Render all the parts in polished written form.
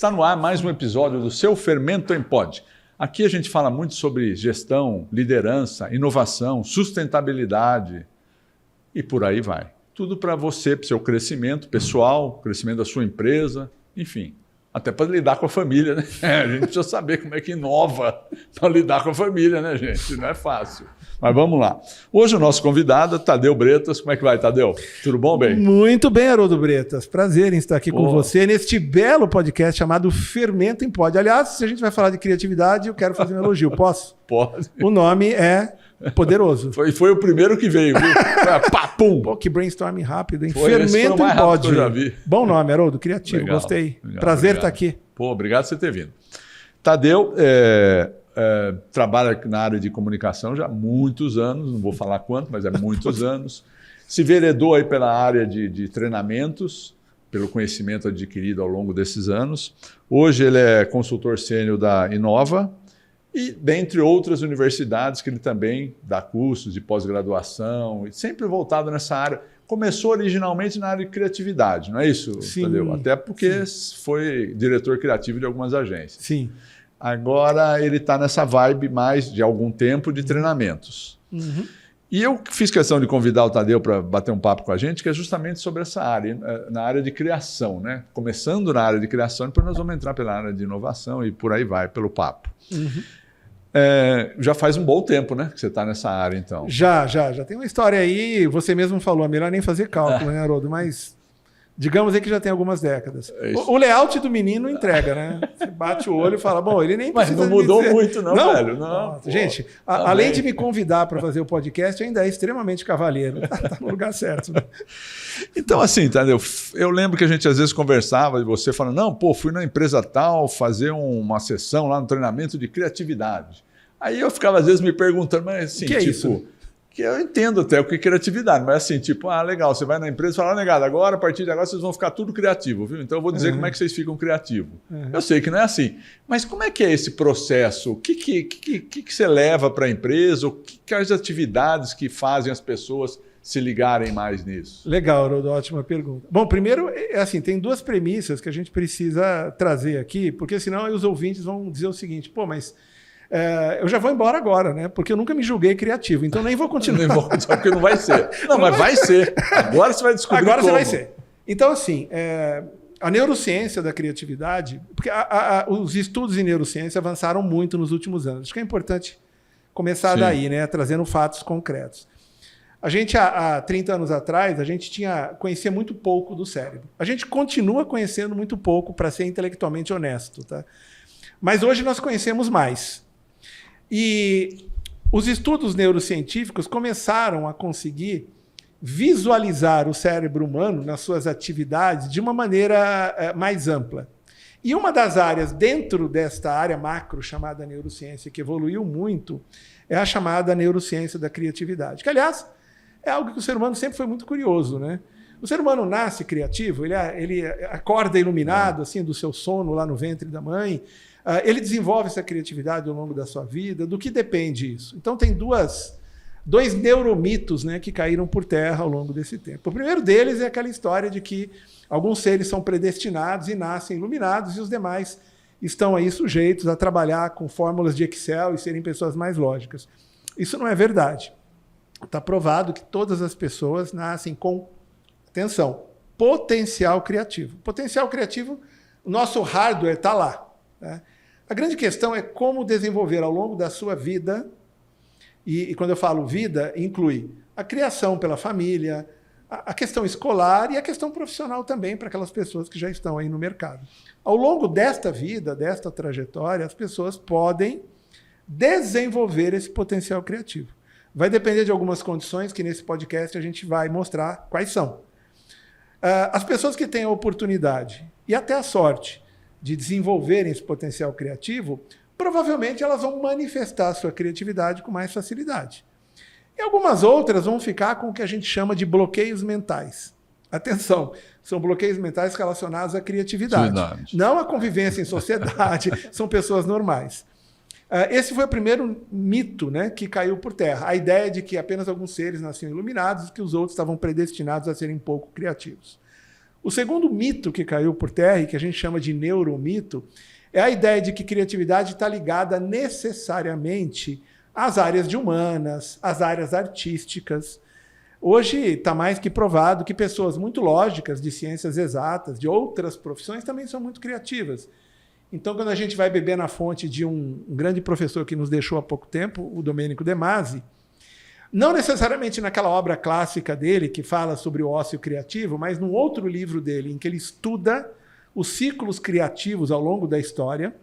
Está no ar mais um episódio do seu Fermento em Pod. Aqui a gente fala muito sobre gestão, liderança, inovação, sustentabilidade e por aí vai. Tudo para você, para o seu crescimento pessoal, crescimento da sua empresa, enfim. Até para lidar com a família, né? A gente precisa saber como é que inova para lidar com a família, né, gente? Não é fácil. Mas vamos lá. Hoje o nosso convidado é Tadeu Bretas. Como é que vai, Tadeu? Tudo bom, bem? Muito bem, Haroldo Bretas. Prazer em estar aqui com você neste belo podcast chamado Fermento em Pod. Aliás, se a gente vai falar de criatividade, eu quero fazer um elogio. Posso? Pode. O nome é poderoso. Foi o primeiro que veio, viu? Pá, pum. Pô, que brainstorming rápido, hein? Fermento em Pod. Eu já vi. Bom nome, Haroldo. Criativo, legal, gostei. legal, Prazer estar aqui. Pô, obrigado por você ter vindo. Tadeu trabalha na área de comunicação já há muitos anos, não vou falar quanto, mas é muitos anos. Se veredou aí pela área de treinamentos, pelo conhecimento adquirido ao longo desses anos. Hoje ele é consultor sênior da Inova e dentre outras universidades que ele também dá cursos de pós-graduação, sempre voltado nessa área. Começou originalmente na área de criatividade, não é isso, sim, Tadeu? Até porque sim. foi diretor criativo de algumas agências. Sim. Agora ele está nessa vibe mais de algum tempo de treinamentos. Uhum. E eu fiz questão de convidar o Tadeu para bater um papo com a gente, que é justamente sobre essa área, na área de criação, né? Começando na área de criação, depois nós vamos entrar pela área de inovação e por aí vai, pelo papo. Uhum. Já faz um bom tempo, né, que você está nessa área, então. Já tem uma história aí, você mesmo falou, é melhor nem fazer cálculo, né, Haroldo? Mas digamos aí que já tem algumas décadas. O layout do menino entrega, né? Você bate o olho e fala, bom, ele nem precisa. Mas não mudou muito, não, velho. Não, gente, além de me convidar para fazer o podcast, ainda é extremamente cavalheiro. Tá no lugar certo. Né? Então, assim, Tadeu, eu lembro que a gente às vezes conversava e você falando, não, pô, fui na empresa tal fazer uma sessão lá no treinamento de criatividade. Aí eu ficava às vezes me perguntando, mas assim, que é isso? Que eu entendo até o que é criatividade, mas assim, tipo, legal, você vai na empresa e fala, negado, agora, a partir de agora, vocês vão ficar tudo criativo, viu? Então eu vou dizer como é que vocês ficam criativos. Eu sei que não é assim, mas como é que é esse processo? O que você leva para a empresa? Quais atividades que fazem as pessoas se ligarem mais nisso? Legal, Haroldo, ótima pergunta. Bom, primeiro, assim, tem duas premissas que a gente precisa trazer aqui, porque senão os ouvintes vão dizer o seguinte, pô, mas eu já vou embora agora, né? Porque eu nunca me julguei criativo, então nem vou continuar. Nem vou continuar, porque não vai ser. Não, mas vai ser. Agora você vai descobrir agora como. Você vai ser. Então, assim, a neurociência da criatividade, porque os estudos em neurociência avançaram muito nos últimos anos. Acho que é importante começar daí, né? Trazendo fatos concretos. A gente, há 30 anos atrás, a gente conhecia muito pouco do cérebro. A gente continua conhecendo muito pouco, para ser intelectualmente honesto, tá? Mas hoje nós conhecemos mais. E os estudos neurocientíficos começaram a conseguir visualizar o cérebro humano nas suas atividades de uma maneira mais ampla. E uma das áreas dentro desta área macro chamada neurociência, que evoluiu muito, é a chamada neurociência da criatividade. Que, aliás, é algo que o ser humano sempre foi muito curioso, né? O ser humano nasce criativo, ele acorda iluminado assim, do seu sono lá no ventre da mãe. Ele desenvolve essa criatividade ao longo da sua vida. Do que depende isso? Então, tem dois neuromitos, né, que caíram por terra ao longo desse tempo. O primeiro deles é aquela história de que alguns seres são predestinados e nascem iluminados e os demais estão aí sujeitos a trabalhar com fórmulas de Excel e serem pessoas mais lógicas. Isso não é verdade. Está provado que todas as pessoas nascem com, atenção, potencial criativo. Potencial criativo, o nosso hardware está lá. Né? A grande questão é como desenvolver ao longo da sua vida, e quando eu falo vida, inclui a criação pela família, a questão escolar e a questão profissional também para aquelas pessoas que já estão aí no mercado. Ao longo desta vida, desta trajetória, as pessoas podem desenvolver esse potencial criativo. Vai depender de algumas condições que nesse podcast a gente vai mostrar quais são. As pessoas que têm a oportunidade e até a sorte de desenvolverem esse potencial criativo, provavelmente elas vão manifestar a sua criatividade com mais facilidade. E algumas outras vão ficar com o que a gente chama de bloqueios mentais. Atenção, são bloqueios mentais relacionados à criatividade. Não à convivência em sociedade, são pessoas normais. Esse foi o primeiro mito, né, que caiu por terra. A ideia de que apenas alguns seres nasciam iluminados e que os outros estavam predestinados a serem pouco criativos. O segundo mito que caiu por terra, e que a gente chama de neuromito, é a ideia de que criatividade está ligada necessariamente às áreas de humanas, às áreas artísticas. Hoje está mais que provado que pessoas muito lógicas, de ciências exatas, de outras profissões, também são muito criativas. Então, quando a gente vai beber na fonte de um grande professor que nos deixou há pouco tempo, o Domênico De Masi, não necessariamente naquela obra clássica dele, que fala sobre o ócio criativo, mas num outro livro dele, em que ele estuda os ciclos criativos ao longo da história,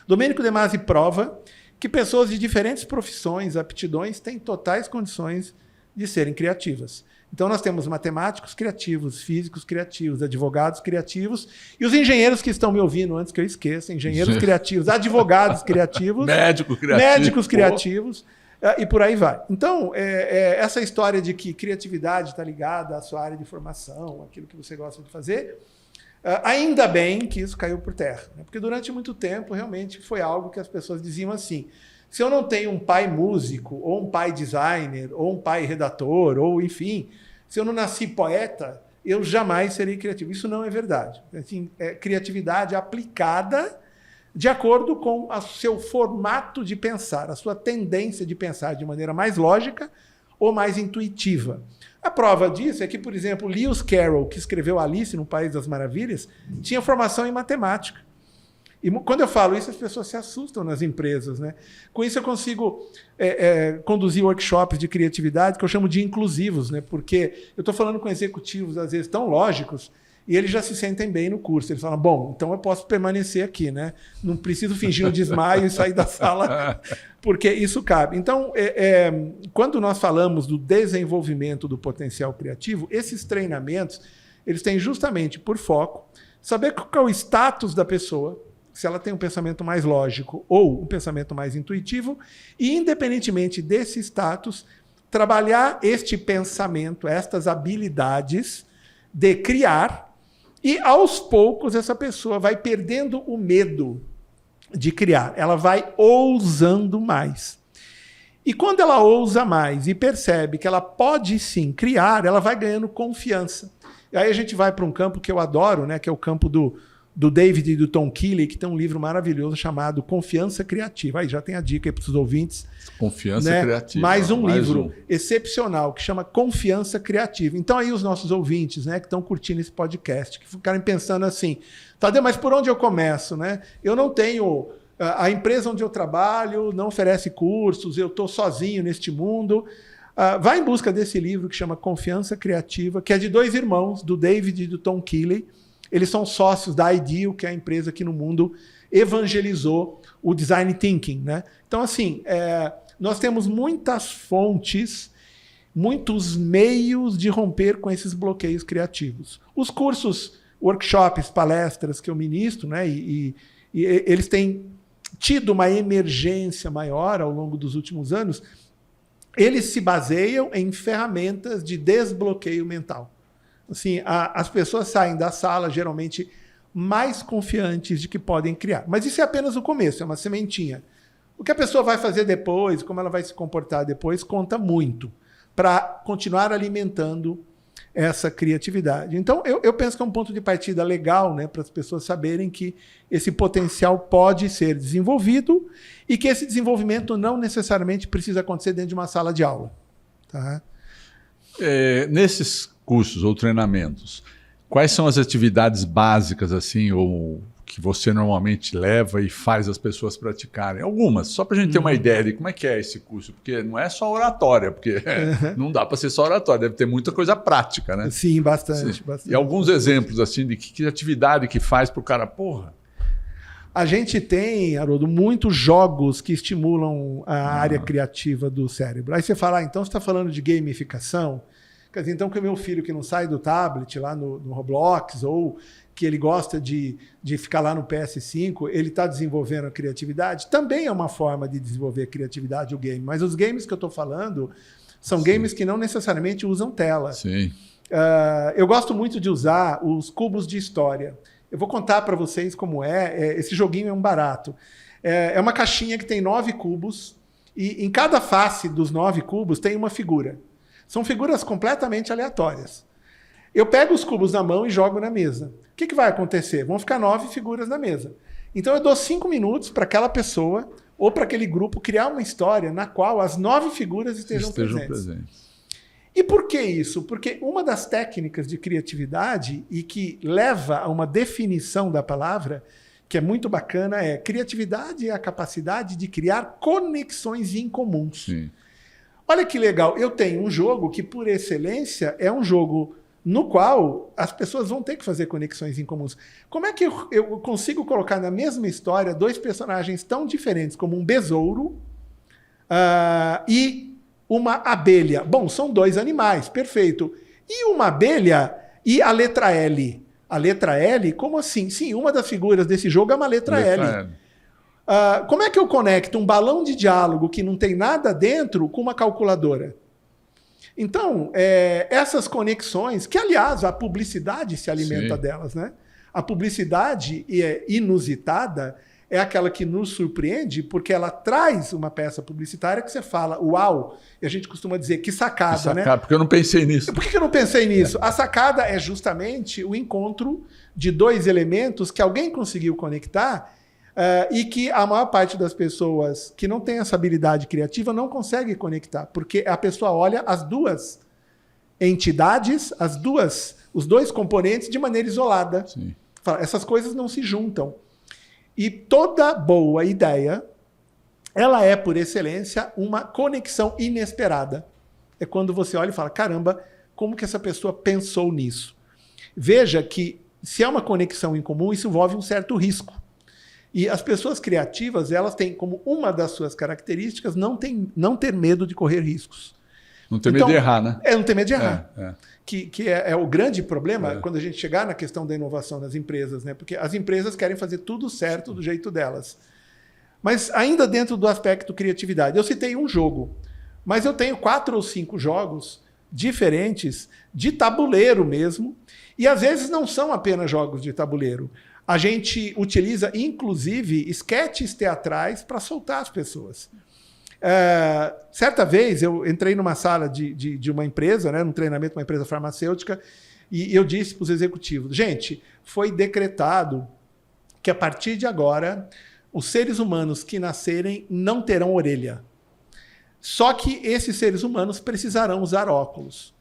Domênico De Masi prova que pessoas de diferentes profissões, aptidões, têm totais condições de serem criativas. Então nós temos matemáticos criativos, físicos criativos, advogados criativos e os engenheiros que estão me ouvindo antes que eu esqueça, engenheiros criativos, advogados criativos, médicos criativos e por aí vai. Então, essa história de que criatividade está ligada à sua área de formação, aquilo que você gosta de fazer, ainda bem que isso caiu por terra, né? Porque durante muito tempo realmente foi algo que as pessoas diziam assim: se eu não tenho um pai músico, ou um pai designer, ou um pai redator, ou enfim, se eu não nasci poeta, eu jamais serei criativo. Isso não é verdade. Assim, é criatividade aplicada de acordo com o seu formato de pensar, a sua tendência de pensar de maneira mais lógica ou mais intuitiva. A prova disso é que, por exemplo, Lewis Carroll, que escreveu Alice no País das Maravilhas, tinha formação em matemática. E quando eu falo isso, as pessoas se assustam nas empresas, né? Com isso eu consigo conduzir workshops de criatividade que eu chamo de inclusivos, né? Porque eu estou falando com executivos, às vezes, tão lógicos, e eles já se sentem bem no curso. Eles falam, bom, então eu posso permanecer aqui, né? Não preciso fingir um desmaio e sair da sala, porque isso cabe. Então, quando nós falamos do desenvolvimento do potencial criativo, esses treinamentos, eles têm justamente por foco saber qual é o status da pessoa, se ela tem um pensamento mais lógico ou um pensamento mais intuitivo, e, independentemente desse status, trabalhar este pensamento, estas habilidades de criar, e, aos poucos, essa pessoa vai perdendo o medo de criar. Ela vai ousando mais. E quando ela ousa mais e percebe que ela pode, sim, criar, ela vai ganhando confiança. E aí a gente vai para um campo que eu adoro, né, que é o campo do David e do Tom Keeley, que tem um livro maravilhoso chamado Confiança Criativa. Aí já tem a dica aí para os ouvintes. Confiança né? Criativa. Mais um livro excepcional que chama Confiança Criativa. Então aí os nossos ouvintes, né, que estão curtindo esse podcast, que ficarem pensando assim, Tadeu, mas por onde eu começo? Né? Eu não tenho... A empresa onde eu trabalho não oferece cursos, eu estou sozinho neste mundo. Vai em busca desse livro que chama Confiança Criativa, que é de dois irmãos, do David e do Tom Keeley. Eles são sócios da Ideal, que é a empresa que no mundo evangelizou o design thinking, né? Então, assim, nós temos muitas fontes, muitos meios de romper com esses bloqueios criativos. Os cursos, workshops, palestras que eu ministro, né? E eles têm tido uma emergência maior ao longo dos últimos anos. Eles se baseiam em ferramentas de desbloqueio mental. Assim, as pessoas saem da sala geralmente mais confiantes de que podem criar. Mas isso é apenas o começo, é uma sementinha. O que a pessoa vai fazer depois, como ela vai se comportar depois, conta muito para continuar alimentando essa criatividade. Então, eu penso que é um ponto de partida legal, né, para as pessoas saberem que esse potencial pode ser desenvolvido e que esse desenvolvimento não necessariamente precisa acontecer dentro de uma sala de aula. Tá? Nesses cursos ou treinamentos, quais são as atividades básicas assim, ou que você normalmente leva e faz as pessoas praticarem? Algumas, só para a gente ter uma ideia de como é que é esse curso, porque não é só oratória, porque não dá para ser só oratória, deve ter muita coisa prática, né? Sim, bastante. Sim. Bastante. E alguns exemplos assim de que atividade que faz para o cara, porra. A gente tem, Haroldo, muitos jogos que estimulam a área criativa do cérebro. Aí você fala, então você está falando de gamificação? Quer dizer, então que o meu filho que não sai do tablet lá no Roblox, ou que ele gosta de ficar lá no PS5, ele está desenvolvendo a criatividade? Também é uma forma de desenvolver a criatividade, o game. Mas os games que eu estou falando são games que não necessariamente usam tela. Sim. Eu gosto muito de usar os cubos de história. Eu vou contar para vocês como esse joguinho é um barato. É uma caixinha que tem 9 cubos e em cada face dos 9 cubos tem uma figura. São figuras completamente aleatórias. Eu pego os cubos na mão e jogo na mesa. O que vai acontecer? Vão ficar 9 figuras na mesa. Então eu dou 5 minutos para aquela pessoa ou para aquele grupo criar uma história na qual as 9 figuras estejam presentes. E por que isso? Porque uma das técnicas de criatividade e que leva a uma definição da palavra, que é muito bacana, é criatividade é a capacidade de criar conexões incomuns. Sim. Olha que legal, eu tenho um jogo que, por excelência, é um jogo no qual as pessoas vão ter que fazer conexões incomuns. Como é que eu consigo colocar na mesma história 2 personagens tão diferentes como um besouro e uma abelha? Bom, são 2 animais, perfeito. E uma abelha e a letra L? A letra L, como assim? Sim, uma das figuras desse jogo é uma letra L. Como é que eu conecto um balão de diálogo que não tem nada dentro com uma calculadora? Então, essas conexões, que aliás a publicidade se alimenta delas, né? A publicidade inusitada é aquela que nos surpreende porque ela traz uma peça publicitária que você fala, uau, e a gente costuma dizer, que sacada, né? Porque eu não pensei nisso. Por que eu não pensei nisso? A sacada é justamente o encontro de 2 elementos que alguém conseguiu conectar e que a maior parte das pessoas que não tem essa habilidade criativa não consegue conectar, porque a pessoa olha as 2 entidades, os 2 componentes de maneira isolada. Sim. Fala, essas coisas não se juntam. E toda boa ideia, ela é, por excelência, uma conexão inesperada. É quando você olha e fala, caramba, como que essa pessoa pensou nisso? Veja que, se é uma conexão em comum, isso envolve um certo risco. E as pessoas criativas, elas têm como uma das suas características não ter medo de correr riscos. Não ter medo de errar, né? Não ter medo de errar. Que é o grande problema quando a gente chegar na questão da inovação nas empresas, né? Porque as empresas querem fazer tudo certo do jeito delas. Mas ainda dentro do aspecto criatividade, eu citei um jogo, mas eu tenho 4 ou 5 jogos diferentes, de tabuleiro mesmo, e às vezes não são apenas jogos de tabuleiro. A gente utiliza, inclusive, esquetes teatrais para soltar as pessoas. Certa vez, eu entrei numa sala de uma empresa, né, num treinamento de uma empresa farmacêutica, e eu disse para os executivos, gente, foi decretado que a partir de agora, os seres humanos que nascerem não terão orelha. Só que esses seres humanos precisarão usar óculos.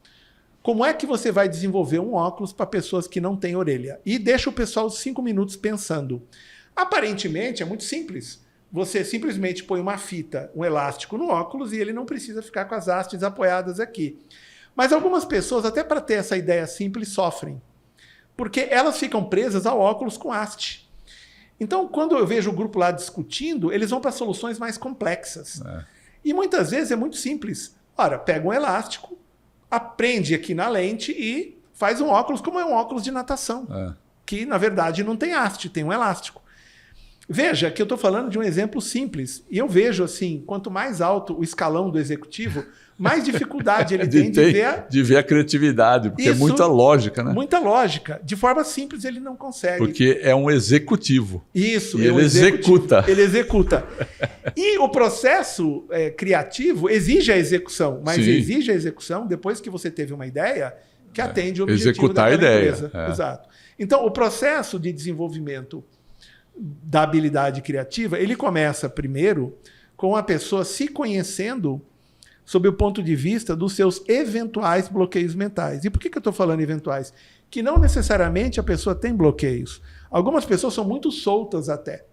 Como é que você vai desenvolver um óculos para pessoas que não têm orelha? E deixa o pessoal 5 minutos pensando. Aparentemente, é muito simples. Você simplesmente põe uma fita, um elástico no óculos e ele não precisa ficar com as hastes apoiadas aqui. Mas algumas pessoas, até para ter essa ideia simples, sofrem. Porque elas ficam presas ao óculos com haste. Então, quando eu vejo o grupo lá discutindo, eles vão para soluções mais complexas. E muitas vezes é muito simples. Ora, pega um elástico, aprende aqui na lente e faz um óculos como é um óculos de natação. Que, na verdade, não tem haste, tem um elástico. Veja que eu estou falando de um exemplo simples. E eu vejo, assim, quanto mais alto o escalão do executivo, mais dificuldade ele tem de ver a criatividade, porque é muita lógica, né? Muita lógica. De forma simples, ele não consegue. Porque é um executivo. Isso. E ele executa. Ele executa. E o processo criativo exige a execução, mas exige a execução depois que você teve uma ideia que atende o objetivo executar daquela a ideia. empresa. Exato. Então, o processo de desenvolvimento da habilidade criativa, ele começa primeiro com a pessoa se conhecendo sob o ponto de vista dos seus eventuais bloqueios mentais. E por que eu estou falando eventuais? Que não necessariamente a pessoa tem bloqueios. Algumas pessoas são muito soltas até.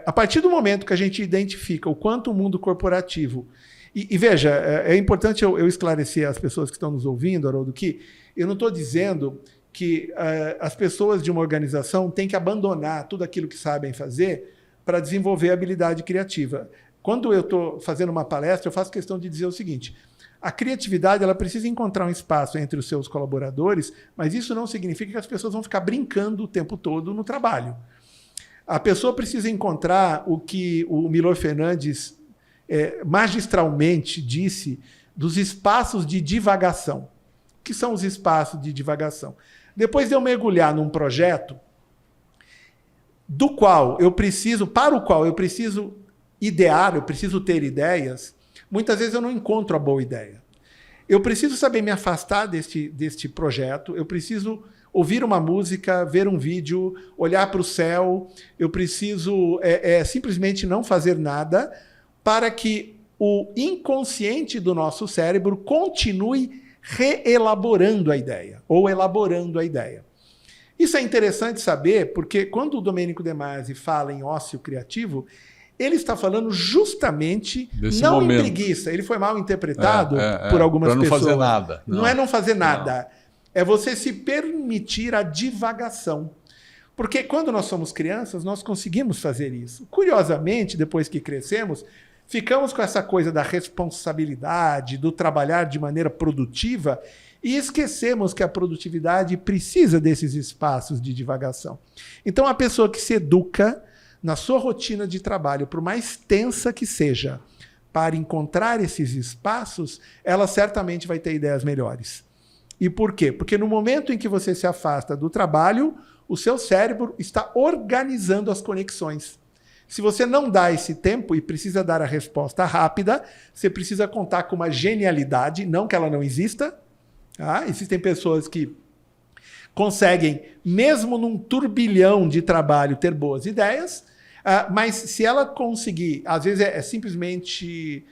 A partir do momento que a gente identifica o quanto o mundo corporativo... E veja, é importante eu esclarecer às pessoas que estão nos ouvindo, Haroldo, que eu não estou dizendo que as pessoas de uma organização têm que abandonar tudo aquilo que sabem fazer para desenvolver a habilidade criativa. Quando eu estou fazendo uma palestra, eu faço questão de dizer o seguinte, a criatividade ela precisa encontrar um espaço entre os seus colaboradores, mas isso não significa que as pessoas vão ficar brincando o tempo todo no trabalho. A pessoa precisa encontrar o que o Milor Fernandes magistralmente disse dos espaços de divagação. O que são os espaços de divagação? Depois de eu mergulhar num projeto para o qual eu preciso idear, eu preciso ter ideias, muitas vezes eu não encontro a boa ideia. Eu preciso saber me afastar deste projeto, eu preciso ouvir uma música, ver um vídeo, olhar para o céu, eu preciso simplesmente não fazer nada para que o inconsciente do nosso cérebro continue reelaborando a ideia, ou elaborando a ideia. Isso é interessante saber, porque quando o Domênico De Masi fala em ócio criativo, ele está falando justamente desse não momento. em preguiça. Ele foi mal interpretado por algumas pra não pessoas. Fazer nada. Não é não fazer nada. É você se permitir a divagação. Porque quando nós somos crianças, nós conseguimos fazer isso. Curiosamente, depois que crescemos, ficamos com essa coisa da responsabilidade, do trabalhar de maneira produtiva, e esquecemos que a produtividade precisa desses espaços de divagação. Então, a pessoa que se educa na sua rotina de trabalho, por mais tensa que seja, para encontrar esses espaços, ela certamente vai ter ideias melhores. E por quê? Porque no momento em que você se afasta do trabalho, o seu cérebro está organizando as conexões. Se você não dá esse tempo e precisa dar a resposta rápida, você precisa contar com uma genialidade, não que ela não exista. Existem pessoas que conseguem, mesmo num turbilhão de trabalho, ter boas ideias, mas se ela conseguir, às vezes é simplesmente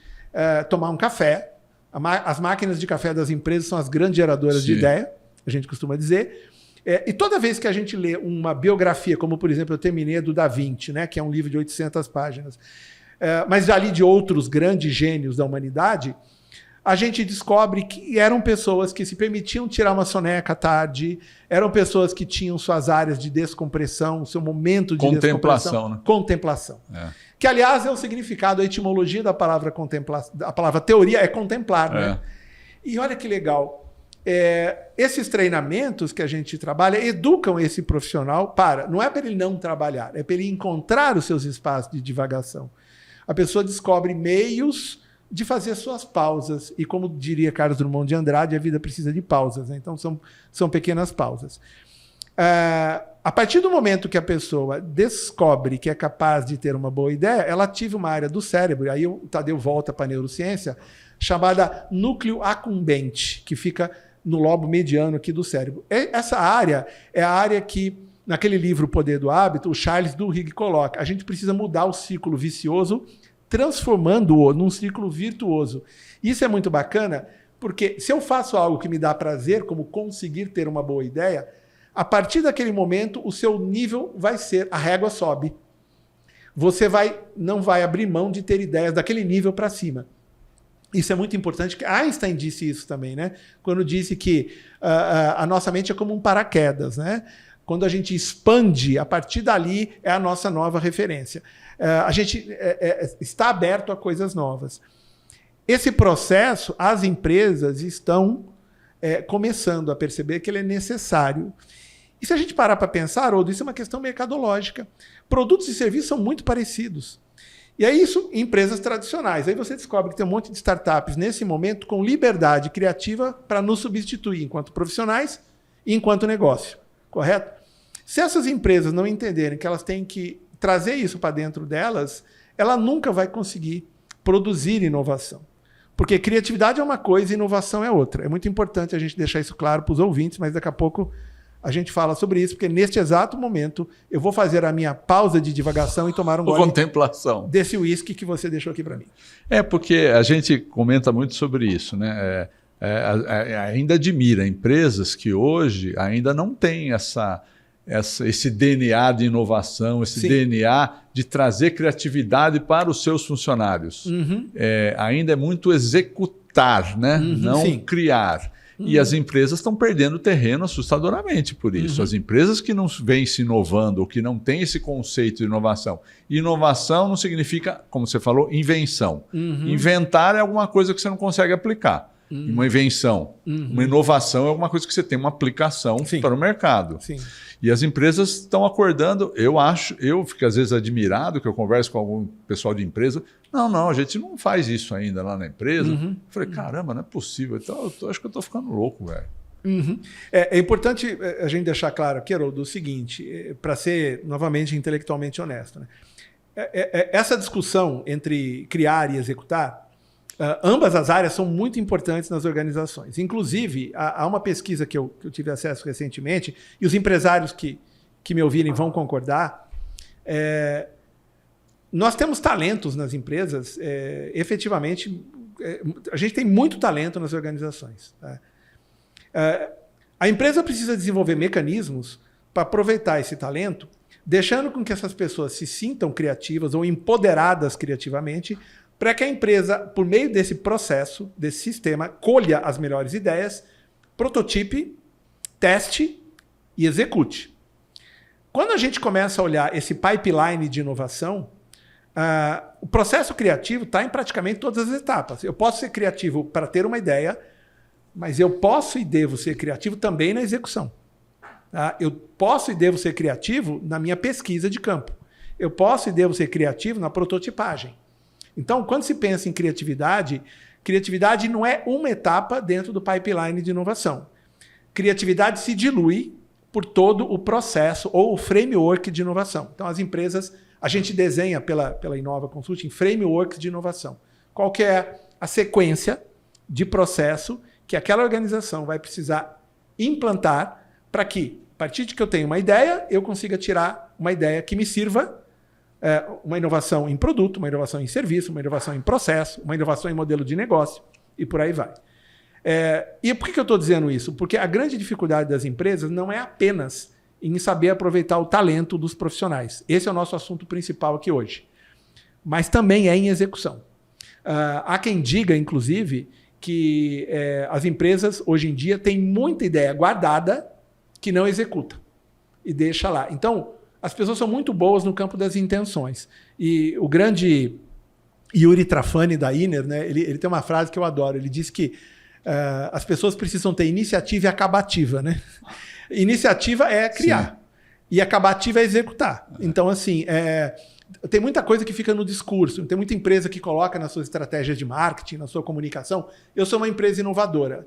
tomar um café. As máquinas de café das empresas são as grandes geradoras de ideia, a gente costuma dizer. E toda vez que a gente lê uma biografia, como por exemplo eu terminei do Da Vinci, né, que é um livro de 800 páginas, mas já li de outros grandes gênios da humanidade, a gente descobre que eram pessoas que se permitiam tirar uma soneca à tarde, eram pessoas que tinham suas áreas de descompressão, seu momento de contemplação, né? Contemplação. Que, aliás, é o significado, a etimologia da palavra contemplação, a palavra teoria é contemplar, né? E olha que legal. Esses treinamentos que a gente trabalha educam esse profissional não é para ele não trabalhar, é para ele encontrar os seus espaços de divagação. A pessoa descobre meios de fazer suas pausas. E como diria Carlos Drummond de Andrade, a vida precisa de pausas, né? Então são pequenas pausas. A partir do momento que a pessoa descobre que é capaz de ter uma boa ideia, ela ativa uma área do cérebro, aí o Tadeu volta para a neurociência, chamada núcleo accumbente, que fica no lobo mediano aqui do cérebro. Essa área é a área que, naquele livro O Poder do Hábito, o Charles Duhigg coloca. A gente precisa mudar o ciclo vicioso, transformando-o num ciclo virtuoso. Isso é muito bacana, porque se eu faço algo que me dá prazer, como conseguir ter uma boa ideia, a partir daquele momento o seu nível vai ser, a régua sobe. Você não vai abrir mão de ter ideias daquele nível para cima. Isso é muito importante, que Einstein disse isso também, né? Quando disse que a nossa mente é como um paraquedas, né? Quando a gente expande, a partir dali é a nossa nova referência. A gente está aberto a coisas novas. Esse processo, as empresas estão começando a perceber que ele é necessário. E se a gente parar para pensar, Haroldo, isso é uma questão mercadológica. Produtos e serviços são muito parecidos. E é isso em empresas tradicionais. Aí você descobre que tem um monte de startups nesse momento com liberdade criativa para nos substituir enquanto profissionais e enquanto negócio. Correto? Se essas empresas não entenderem que elas têm que trazer isso para dentro delas, ela nunca vai conseguir produzir inovação. Porque criatividade é uma coisa e inovação é outra. É muito importante a gente deixar isso claro para os ouvintes, mas daqui a pouco a gente fala sobre isso, porque neste exato momento eu vou fazer a minha pausa de divagação e tomar um gole contemplação desse uísque que você deixou aqui para mim. Porque a gente comenta muito sobre isso, né? Ainda admira empresas que hoje ainda não têm esse DNA de inovação, esse DNA de trazer criatividade para os seus funcionários. Ainda é muito executar, né? Não criar. E as empresas estão perdendo terreno assustadoramente por isso. As empresas que não vêm se inovando, ou que não têm esse conceito de inovação. Inovação não significa, como você falou, invenção. Inventar é alguma coisa que você não consegue aplicar. Uma invenção. Uma inovação é alguma coisa que você tem uma aplicação para o mercado. E as empresas estão acordando. Eu fico às vezes admirado, que eu converso com algum pessoal de empresa. Não, a gente não faz isso ainda lá na empresa. Eu falei, caramba, não é possível. Então, acho que eu estou ficando louco, velho. É importante a gente deixar claro aqui, Haroldo, o seguinte, para ser novamente intelectualmente honesto, né? Essa discussão entre criar e executar, ambas as áreas são muito importantes nas organizações. Inclusive, há uma pesquisa que eu tive acesso recentemente, e os empresários que me ouvirem vão concordar, nós temos talentos nas empresas, efetivamente, a gente tem muito talento nas organizações. Tá? A empresa precisa desenvolver mecanismos para aproveitar esse talento, deixando com que essas pessoas se sintam criativas ou empoderadas criativamente, para que a empresa, por meio desse processo, desse sistema, colha as melhores ideias, prototipe, teste e execute. Quando a gente começa a olhar esse pipeline de inovação, o processo criativo está em praticamente todas as etapas. Eu posso ser criativo para ter uma ideia, mas eu posso e devo ser criativo também na execução. Tá? Eu posso e devo ser criativo na minha pesquisa de campo. Eu posso e devo ser criativo na prototipagem. Então, quando se pensa em criatividade, criatividade não é uma etapa dentro do pipeline de inovação. Criatividade se dilui por todo o processo ou o framework de inovação. Então, as empresas, a gente desenha pela Inova Consulting frameworks de inovação. Qual que é a sequência de processo que aquela organização vai precisar implantar para que, a partir de que eu tenho uma ideia, eu consiga tirar uma ideia que me sirva uma inovação em produto, uma inovação em serviço, uma inovação em processo, uma inovação em modelo de negócio e por aí vai. E por que eu estou dizendo isso? Porque a grande dificuldade das empresas não é apenas em saber aproveitar o talento dos profissionais. Esse é o nosso assunto principal aqui hoje. Mas também é em execução. Há quem diga, inclusive, que as empresas hoje em dia têm muita ideia guardada que não executa e deixa lá. Então, as pessoas são muito boas no campo das intenções. E o grande Yuri Trafani, da Iner, né, ele tem uma frase que eu adoro. Ele diz que as pessoas precisam ter iniciativa e acabativa. Né? Iniciativa é criar. Sim. E acabativa é executar. Então, assim, tem muita coisa que fica no discurso. Tem muita empresa que coloca nas suas estratégias de marketing, na sua comunicação. Eu sou uma empresa inovadora.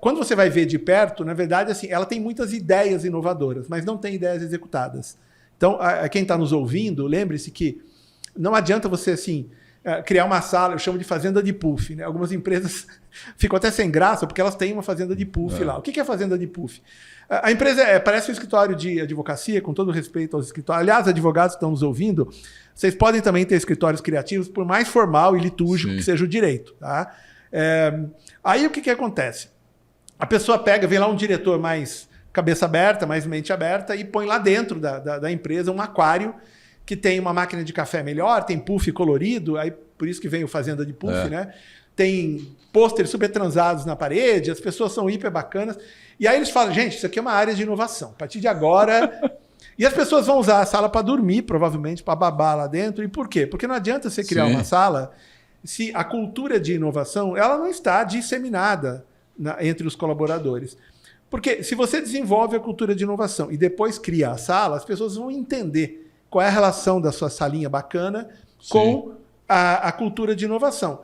Quando você vai ver de perto, na verdade, assim, ela tem muitas ideias inovadoras, mas não tem ideias executadas. Então, quem está nos ouvindo, lembre-se que não adianta você assim, criar uma sala, eu chamo de fazenda de puff. Né? Algumas empresas ficam até sem graça porque elas têm uma fazenda de puff lá. O que é fazenda de puff? A empresa parece um escritório de advocacia, com todo respeito aos escritórios. Aliás, advogados que estão nos ouvindo, vocês podem também ter escritórios criativos, por mais formal e litúrgico que seja o direito. Tá? Aí o que acontece? A pessoa vem lá um diretor mais cabeça aberta, mais mente aberta, e põe lá dentro da empresa um aquário que tem uma máquina de café melhor, tem puff colorido, aí por isso que vem o Fazenda de Puff, né? Tem pôsteres super transados na parede, as pessoas são hiper bacanas. E aí eles falam, gente, isso aqui é uma área de inovação. A partir de agora... E as pessoas vão usar a sala para dormir, provavelmente, para babar lá dentro. E por quê? Porque não adianta você criar uma sala se a cultura de inovação ela não está disseminada entre os colaboradores. Porque se você desenvolve a cultura de inovação e depois cria a sala, as pessoas vão entender qual é a relação da sua salinha bacana com a cultura de inovação.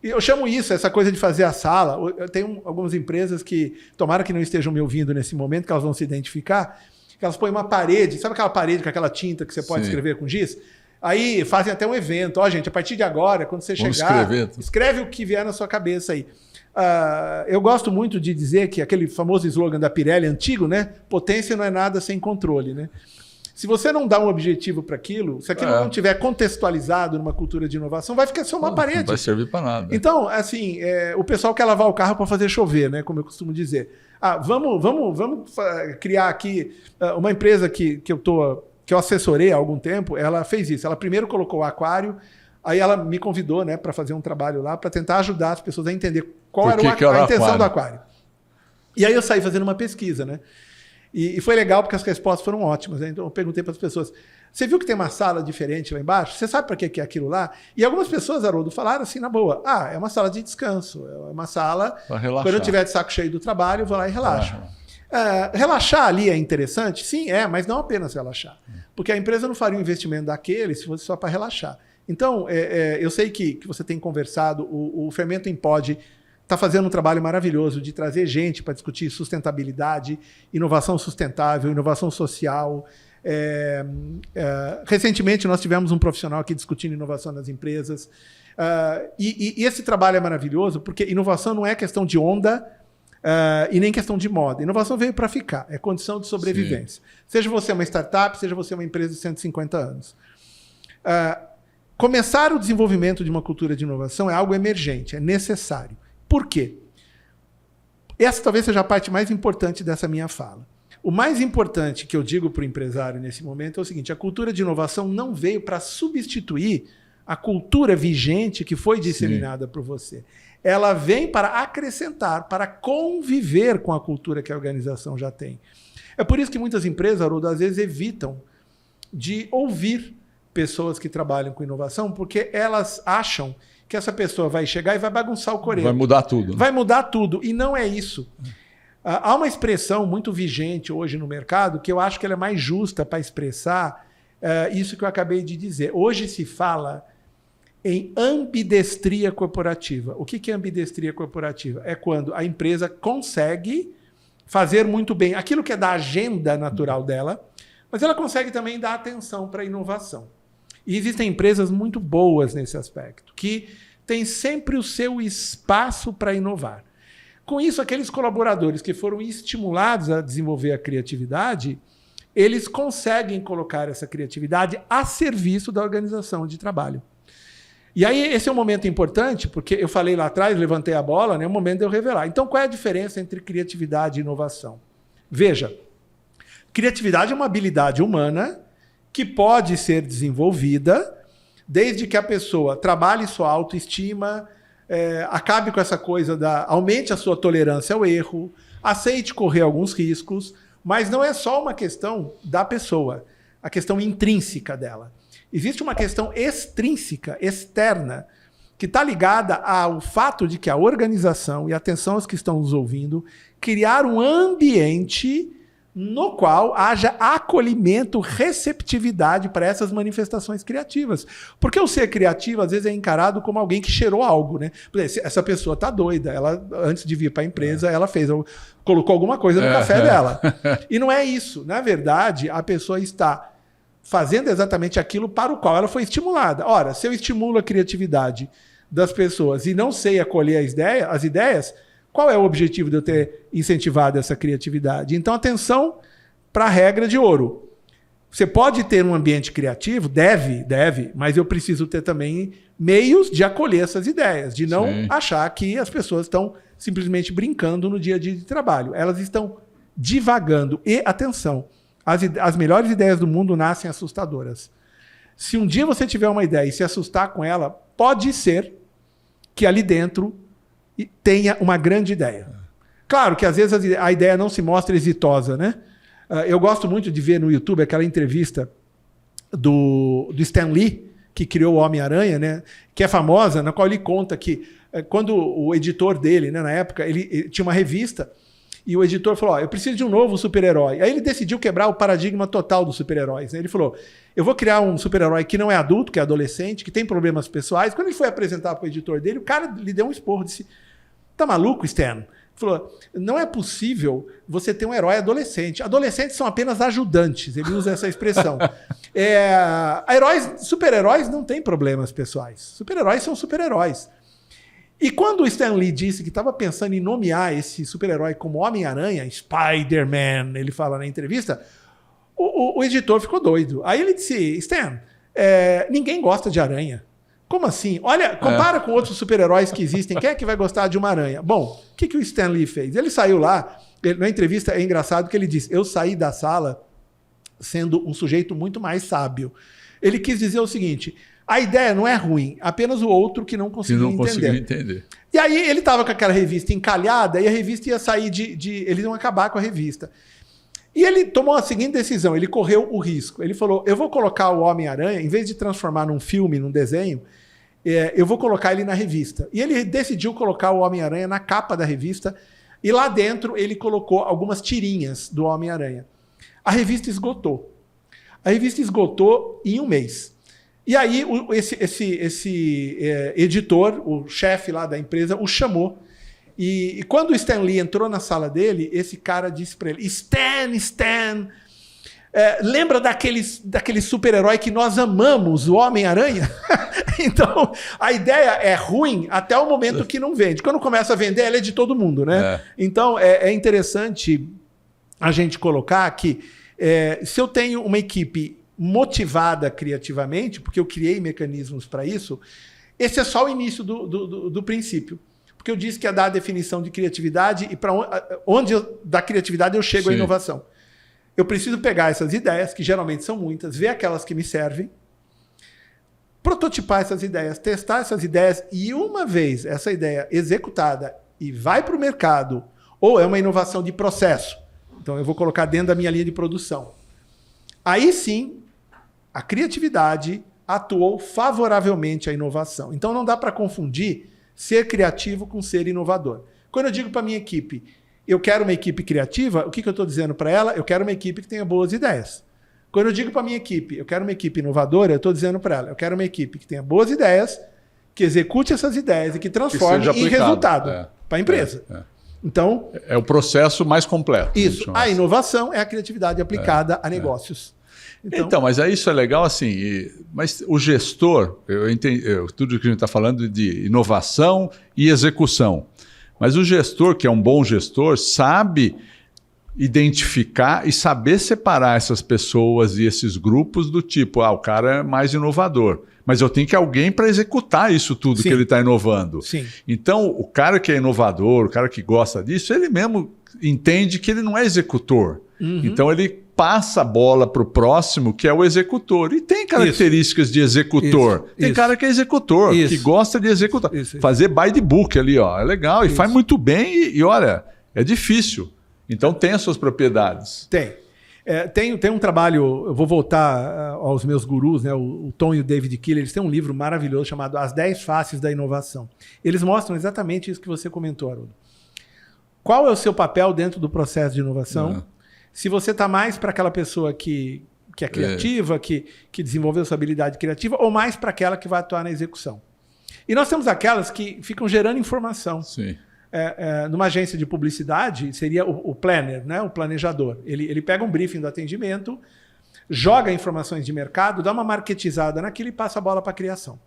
E eu chamo isso, essa coisa de fazer a sala. Eu tenho algumas empresas que, tomara que não estejam me ouvindo nesse momento, que elas vão se identificar, que elas põem uma parede, sabe aquela parede com aquela tinta que você pode escrever com giz? Aí fazem até um evento. Ó, gente, a partir de agora, quando você chegar, escreve o que vier na sua cabeça aí. Eu gosto muito de dizer que aquele famoso slogan da Pirelli antigo, né? Potência não é nada sem controle, né? Se você não dá um objetivo para aquilo, se aquilo não tiver contextualizado numa cultura de inovação, vai ficar só uma parede. Não vai servir para nada. Então, assim, o pessoal quer lavar o carro para fazer chover, né? Como eu costumo dizer. Vamos criar aqui uma empresa que eu assessorei há algum tempo. Ela fez isso. Ela primeiro colocou o aquário, aí ela me convidou, né, para fazer um trabalho lá, para tentar ajudar as pessoas a entender qual era a intenção do aquário. E aí eu saí fazendo uma pesquisa, né? E foi legal porque as respostas foram ótimas. Né? Então eu perguntei para as pessoas, você viu que tem uma sala diferente lá embaixo? Você sabe para que é aquilo lá? E algumas pessoas, Haroldo, falaram assim na boa, é uma sala de descanso, é uma sala, quando eu tiver de saco cheio do trabalho, eu vou lá e relaxo. Relaxar ali é interessante? Sim, mas não apenas relaxar. Porque a empresa não faria um investimento daquele se fosse só para relaxar. Então, eu sei que você tem conversado, o Fermento em Pod está fazendo um trabalho maravilhoso de trazer gente para discutir sustentabilidade, inovação sustentável, inovação social. Recentemente, nós tivemos um profissional aqui discutindo inovação nas empresas. E esse trabalho é maravilhoso porque inovação não é questão de onda e nem questão de moda. Inovação veio para ficar, é condição de sobrevivência. Sim. Seja você uma startup, seja você uma empresa de 150 anos. Começar o desenvolvimento de uma cultura de inovação é algo emergente, é necessário. Por quê? Essa talvez seja a parte mais importante dessa minha fala. O mais importante que eu digo para o empresário nesse momento é o seguinte: a cultura de inovação não veio para substituir a cultura vigente que foi disseminada por você. Ela vem para acrescentar, para conviver com a cultura que a organização já tem. É por isso que muitas empresas, Haroldo, às vezes evitam de ouvir pessoas que trabalham com inovação, porque elas acham que essa pessoa vai chegar e vai bagunçar o coreto. Vai mudar tudo. Vai mudar tudo. E não é isso. Há uma expressão muito vigente hoje no mercado que eu acho que ela é mais justa para expressar isso que eu acabei de dizer. Hoje se fala em ambidestria corporativa. O que é ambidestria corporativa? É quando a empresa consegue fazer muito bem aquilo que é da agenda natural dela, mas ela consegue também dar atenção para a inovação. E existem empresas muito boas nesse aspecto, que têm sempre o seu espaço para inovar. Com isso, aqueles colaboradores que foram estimulados a desenvolver a criatividade, eles conseguem colocar essa criatividade a serviço da organização de trabalho. E aí, esse é um momento importante, porque eu falei lá atrás, levantei a bola, né? É o momento de eu revelar. Então, qual é a diferença entre criatividade e inovação? Veja, criatividade é uma habilidade humana que pode ser desenvolvida desde que a pessoa trabalhe sua autoestima, acabe com essa coisa aumente a sua tolerância ao erro, aceite correr alguns riscos, mas não é só uma questão da pessoa, a questão intrínseca dela. Existe uma questão extrínseca, externa, que está ligada ao fato de que a organização, e atenção aos que estão nos ouvindo, criar um ambiente no qual haja acolhimento, receptividade para essas manifestações criativas. Porque o ser criativo, às vezes, é encarado como alguém que cheirou algo, né? Essa pessoa está doida. Ela, antes de vir para a empresa, ela colocou alguma coisa no café dela. E não é isso. Na verdade, a pessoa está fazendo exatamente aquilo para o qual ela foi estimulada. Ora, se eu estimulo a criatividade das pessoas e não sei acolher as ideias, qual é o objetivo de eu ter incentivado essa criatividade? Então, atenção para a regra de ouro. Você pode ter um ambiente criativo, deve, mas eu preciso ter também meios de acolher essas ideias, de não achar que as pessoas estão simplesmente brincando no dia a dia de trabalho. Elas estão divagando. E, atenção, as melhores ideias do mundo nascem assustadoras. Se um dia você tiver uma ideia e se assustar com ela, pode ser que ali dentro tenha uma grande ideia. Claro que às vezes a ideia não se mostra exitosa, né? Eu gosto muito de ver no YouTube aquela entrevista do Stan Lee, que criou o Homem-Aranha, né? Que é famosa, na qual ele conta que quando o editor dele, né, na época, ele tinha uma revista e o editor falou, eu preciso de um novo super-herói. Aí ele decidiu quebrar o paradigma total dos super-heróis. Né? Ele falou, eu vou criar um super-herói que não é adulto, que é adolescente, que tem problemas pessoais. Quando ele foi apresentar para o editor dele, o cara lhe deu um esporro, disse, tá maluco, Stan? Ele falou, não é possível você ter um herói adolescente. Adolescentes são apenas ajudantes, ele usa essa expressão. Super-heróis não têm problemas pessoais. Super-heróis são super-heróis. E quando o Stan Lee disse que estava pensando em nomear esse super-herói como Homem-Aranha, Spider-Man, ele fala na entrevista, o editor ficou doido. Aí ele disse, Stan, ninguém gosta de aranha. Como assim? Olha, compara com outros super-heróis que existem. Quem é que vai gostar de uma aranha? Bom, o que o Stan Lee fez? Ele saiu lá, na entrevista é engraçado que ele disse, eu saí da sala sendo um sujeito muito mais sábio. Ele quis dizer o seguinte, a ideia não é ruim, apenas o outro que não conseguiu entender. E aí ele estava com aquela revista encalhada e a revista ia sair eles iam acabar com a revista. E ele tomou a seguinte decisão, ele correu o risco. Ele falou, eu vou colocar o Homem-Aranha, em vez de transformar num filme, num desenho, eu vou colocar ele na revista. E ele decidiu colocar o Homem-Aranha na capa da revista e lá dentro ele colocou algumas tirinhas do Homem-Aranha. A revista esgotou. A revista esgotou em um mês. E aí esse editor, o chefe lá da empresa, o chamou. E quando o Stan Lee entrou na sala dele, esse cara disse para ele, Stan, Lembra daquele super-herói que nós amamos, o Homem-Aranha? Então, a ideia é ruim até o momento que não vende. Quando começa a vender, ela é de todo mundo, né? Então, é interessante a gente colocar que se eu tenho uma equipe motivada criativamente, porque eu criei mecanismos para isso, esse é só o início do princípio. Porque eu disse que ia dar a definição de criatividade e para onde da criatividade eu chego à inovação. Eu preciso pegar essas ideias, que geralmente são muitas, ver aquelas que me servem, prototipar essas ideias, testar essas ideias, e uma vez essa ideia executada e vai para o mercado, ou é uma inovação de processo, então eu vou colocar dentro da minha linha de produção. Aí sim, a criatividade atuou favoravelmente à inovação. Então não dá para confundir ser criativo com ser inovador. Quando eu digo para a minha equipe, eu quero uma equipe criativa, o que eu estou dizendo para ela? Eu quero uma equipe que tenha boas ideias. Quando eu digo para a minha equipe, eu quero uma equipe inovadora, eu estou dizendo para ela, eu quero uma equipe que tenha boas ideias, que execute essas ideias e que transforme em resultado para a empresa. Então, é o processo mais completo. Isso. A inovação é a criatividade aplicada a negócios. Então, mas aí isso é legal assim, mas o gestor, tudo que a gente está falando de inovação e execução, mas o gestor, que é um bom gestor, sabe identificar e saber separar essas pessoas e esses grupos do tipo, o cara é mais inovador, mas eu tenho que alguém para executar isso tudo que ele está inovando. Sim. Então, o cara que é inovador, o cara que gosta disso, ele mesmo entende que ele não é executor. Então, ele passa a bola para o próximo, que é o executor. E tem características de executor. Tem cara que é executor, que gosta de executar. Fazer by the book ali, ó, é legal. E faz muito bem e olha, é difícil. Então tem as suas propriedades. Tem um trabalho, eu vou voltar aos meus gurus, né, o Tom e o David Keeler, eles têm um livro maravilhoso chamado As 10 Faces da Inovação. Eles mostram exatamente isso que você comentou, Haroldo. Qual é o seu papel dentro do processo de inovação? Se você está mais para aquela pessoa que é criativa, que desenvolveu sua habilidade criativa, ou mais para aquela que vai atuar na execução. E nós temos aquelas que ficam gerando informação. Sim. Numa agência de publicidade, seria o planner, né? O planejador. Ele pega um briefing do atendimento, joga informações de mercado, dá uma marketizada naquilo e passa a bola para a criação.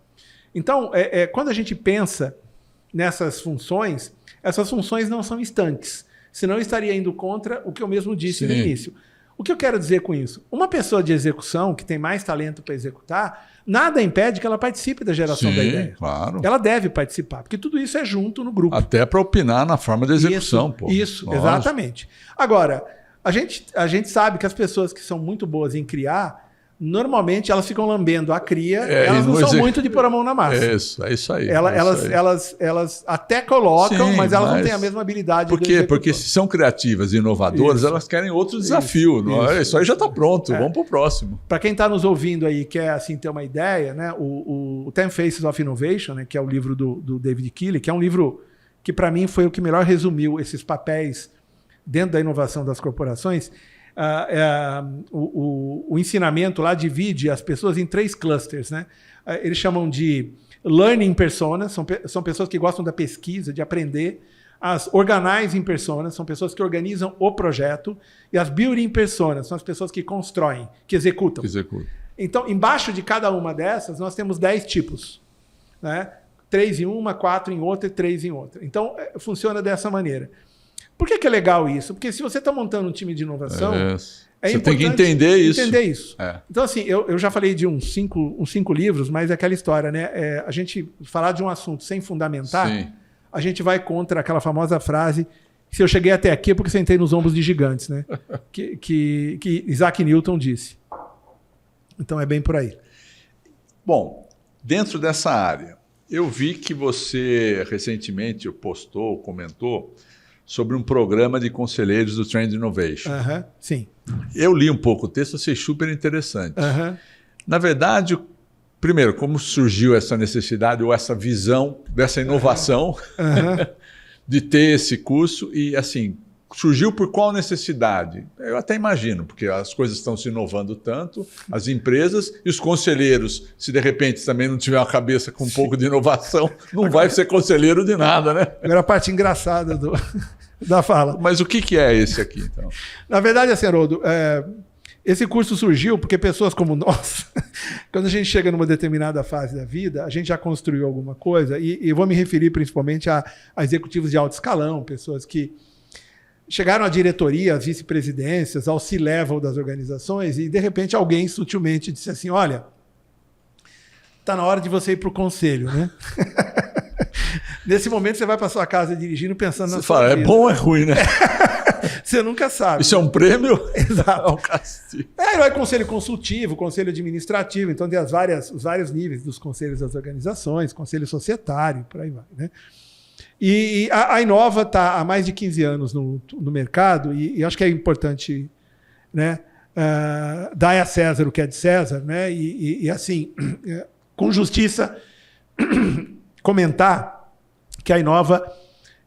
Então, quando a gente pensa nessas funções, essas funções não são estanques. Senão eu estaria indo contra o que eu mesmo disse no início. O que eu quero dizer com isso? Uma pessoa de execução, que tem mais talento para executar, nada impede que ela participe da geração da ideia. Claro. Ela deve participar, porque tudo isso é junto no grupo. Até para opinar na forma da execução. Isso, exatamente. Agora, a gente sabe que as pessoas que são muito boas em criar, normalmente elas ficam lambendo a cria, elas não são muito de pôr a mão na massa. É isso aí. Elas até colocam, mas elas não têm a mesma habilidade. Por quê? Porque se são criativas e inovadoras, elas querem outro desafio. Isso aí já está pronto, vamos para o próximo. Para quem está nos ouvindo aí e quer assim, ter uma ideia, né, o 10 Faces of Innovation, né, que é o livro do David Keeler, que é um livro que para mim foi o que melhor resumiu esses papéis dentro da inovação das corporações. O ensinamento lá divide as pessoas em 3 clusters, né? Eles chamam de learning personas, são pessoas que gostam da pesquisa, de aprender. As organizing personas são pessoas que organizam o projeto. E as building personas são as pessoas que constroem, que executam. Então, embaixo de cada uma dessas, nós temos 10 tipos, né? 3 em uma, 4 em outra e 3 em outra. Então, funciona dessa maneira. Por que é legal isso? Porque se você está montando um time de inovação, você tem que entender isso. Então, assim, eu já falei de uns 5 livros, mas é aquela história, né? A gente falar de um assunto sem fundamentar, a gente vai contra aquela famosa frase: se eu cheguei até aqui é porque sentei nos ombros de gigantes, né? que Isaac Newton disse. Então é bem por aí. Bom, dentro dessa área, eu vi que você recentemente postou, comentou sobre um programa de conselheiros do Trend Innovation. Sim. Eu li um pouco o texto, achei super interessante. Na verdade, primeiro, como surgiu essa necessidade ou essa visão dessa inovação de ter esse curso e, assim, surgiu por qual necessidade? Eu até imagino, porque as coisas estão se inovando tanto, as empresas e os conselheiros, se de repente também não tiver uma cabeça com um pouco de inovação, não vai ser conselheiro de nada, né? Agora a parte engraçada da fala. Mas o que é esse aqui, então? Na verdade, assim, Haroldo, Esse curso surgiu porque pessoas como nós, quando a gente chega numa determinada fase da vida, a gente já construiu alguma coisa, e eu vou me referir principalmente a executivos de alto escalão, pessoas que chegaram à diretoria, às vice-presidências, ao C-level das organizações, e de repente alguém sutilmente disse assim, olha, está na hora de você ir para o conselho, né? Nesse momento você vai para sua casa dirigindo pensando na sua vida. É bom ou é ruim, né? Você nunca sabe. Isso é um prêmio? Exato. É um castigo. Vai conselho consultivo, conselho administrativo, então tem os vários níveis dos conselhos das organizações, conselho societário, por aí vai, né? E a Inova está há mais de 15 anos no mercado, e acho que é importante, né, dar a César o que é de César, né, e assim, com justiça, comentar que a Inova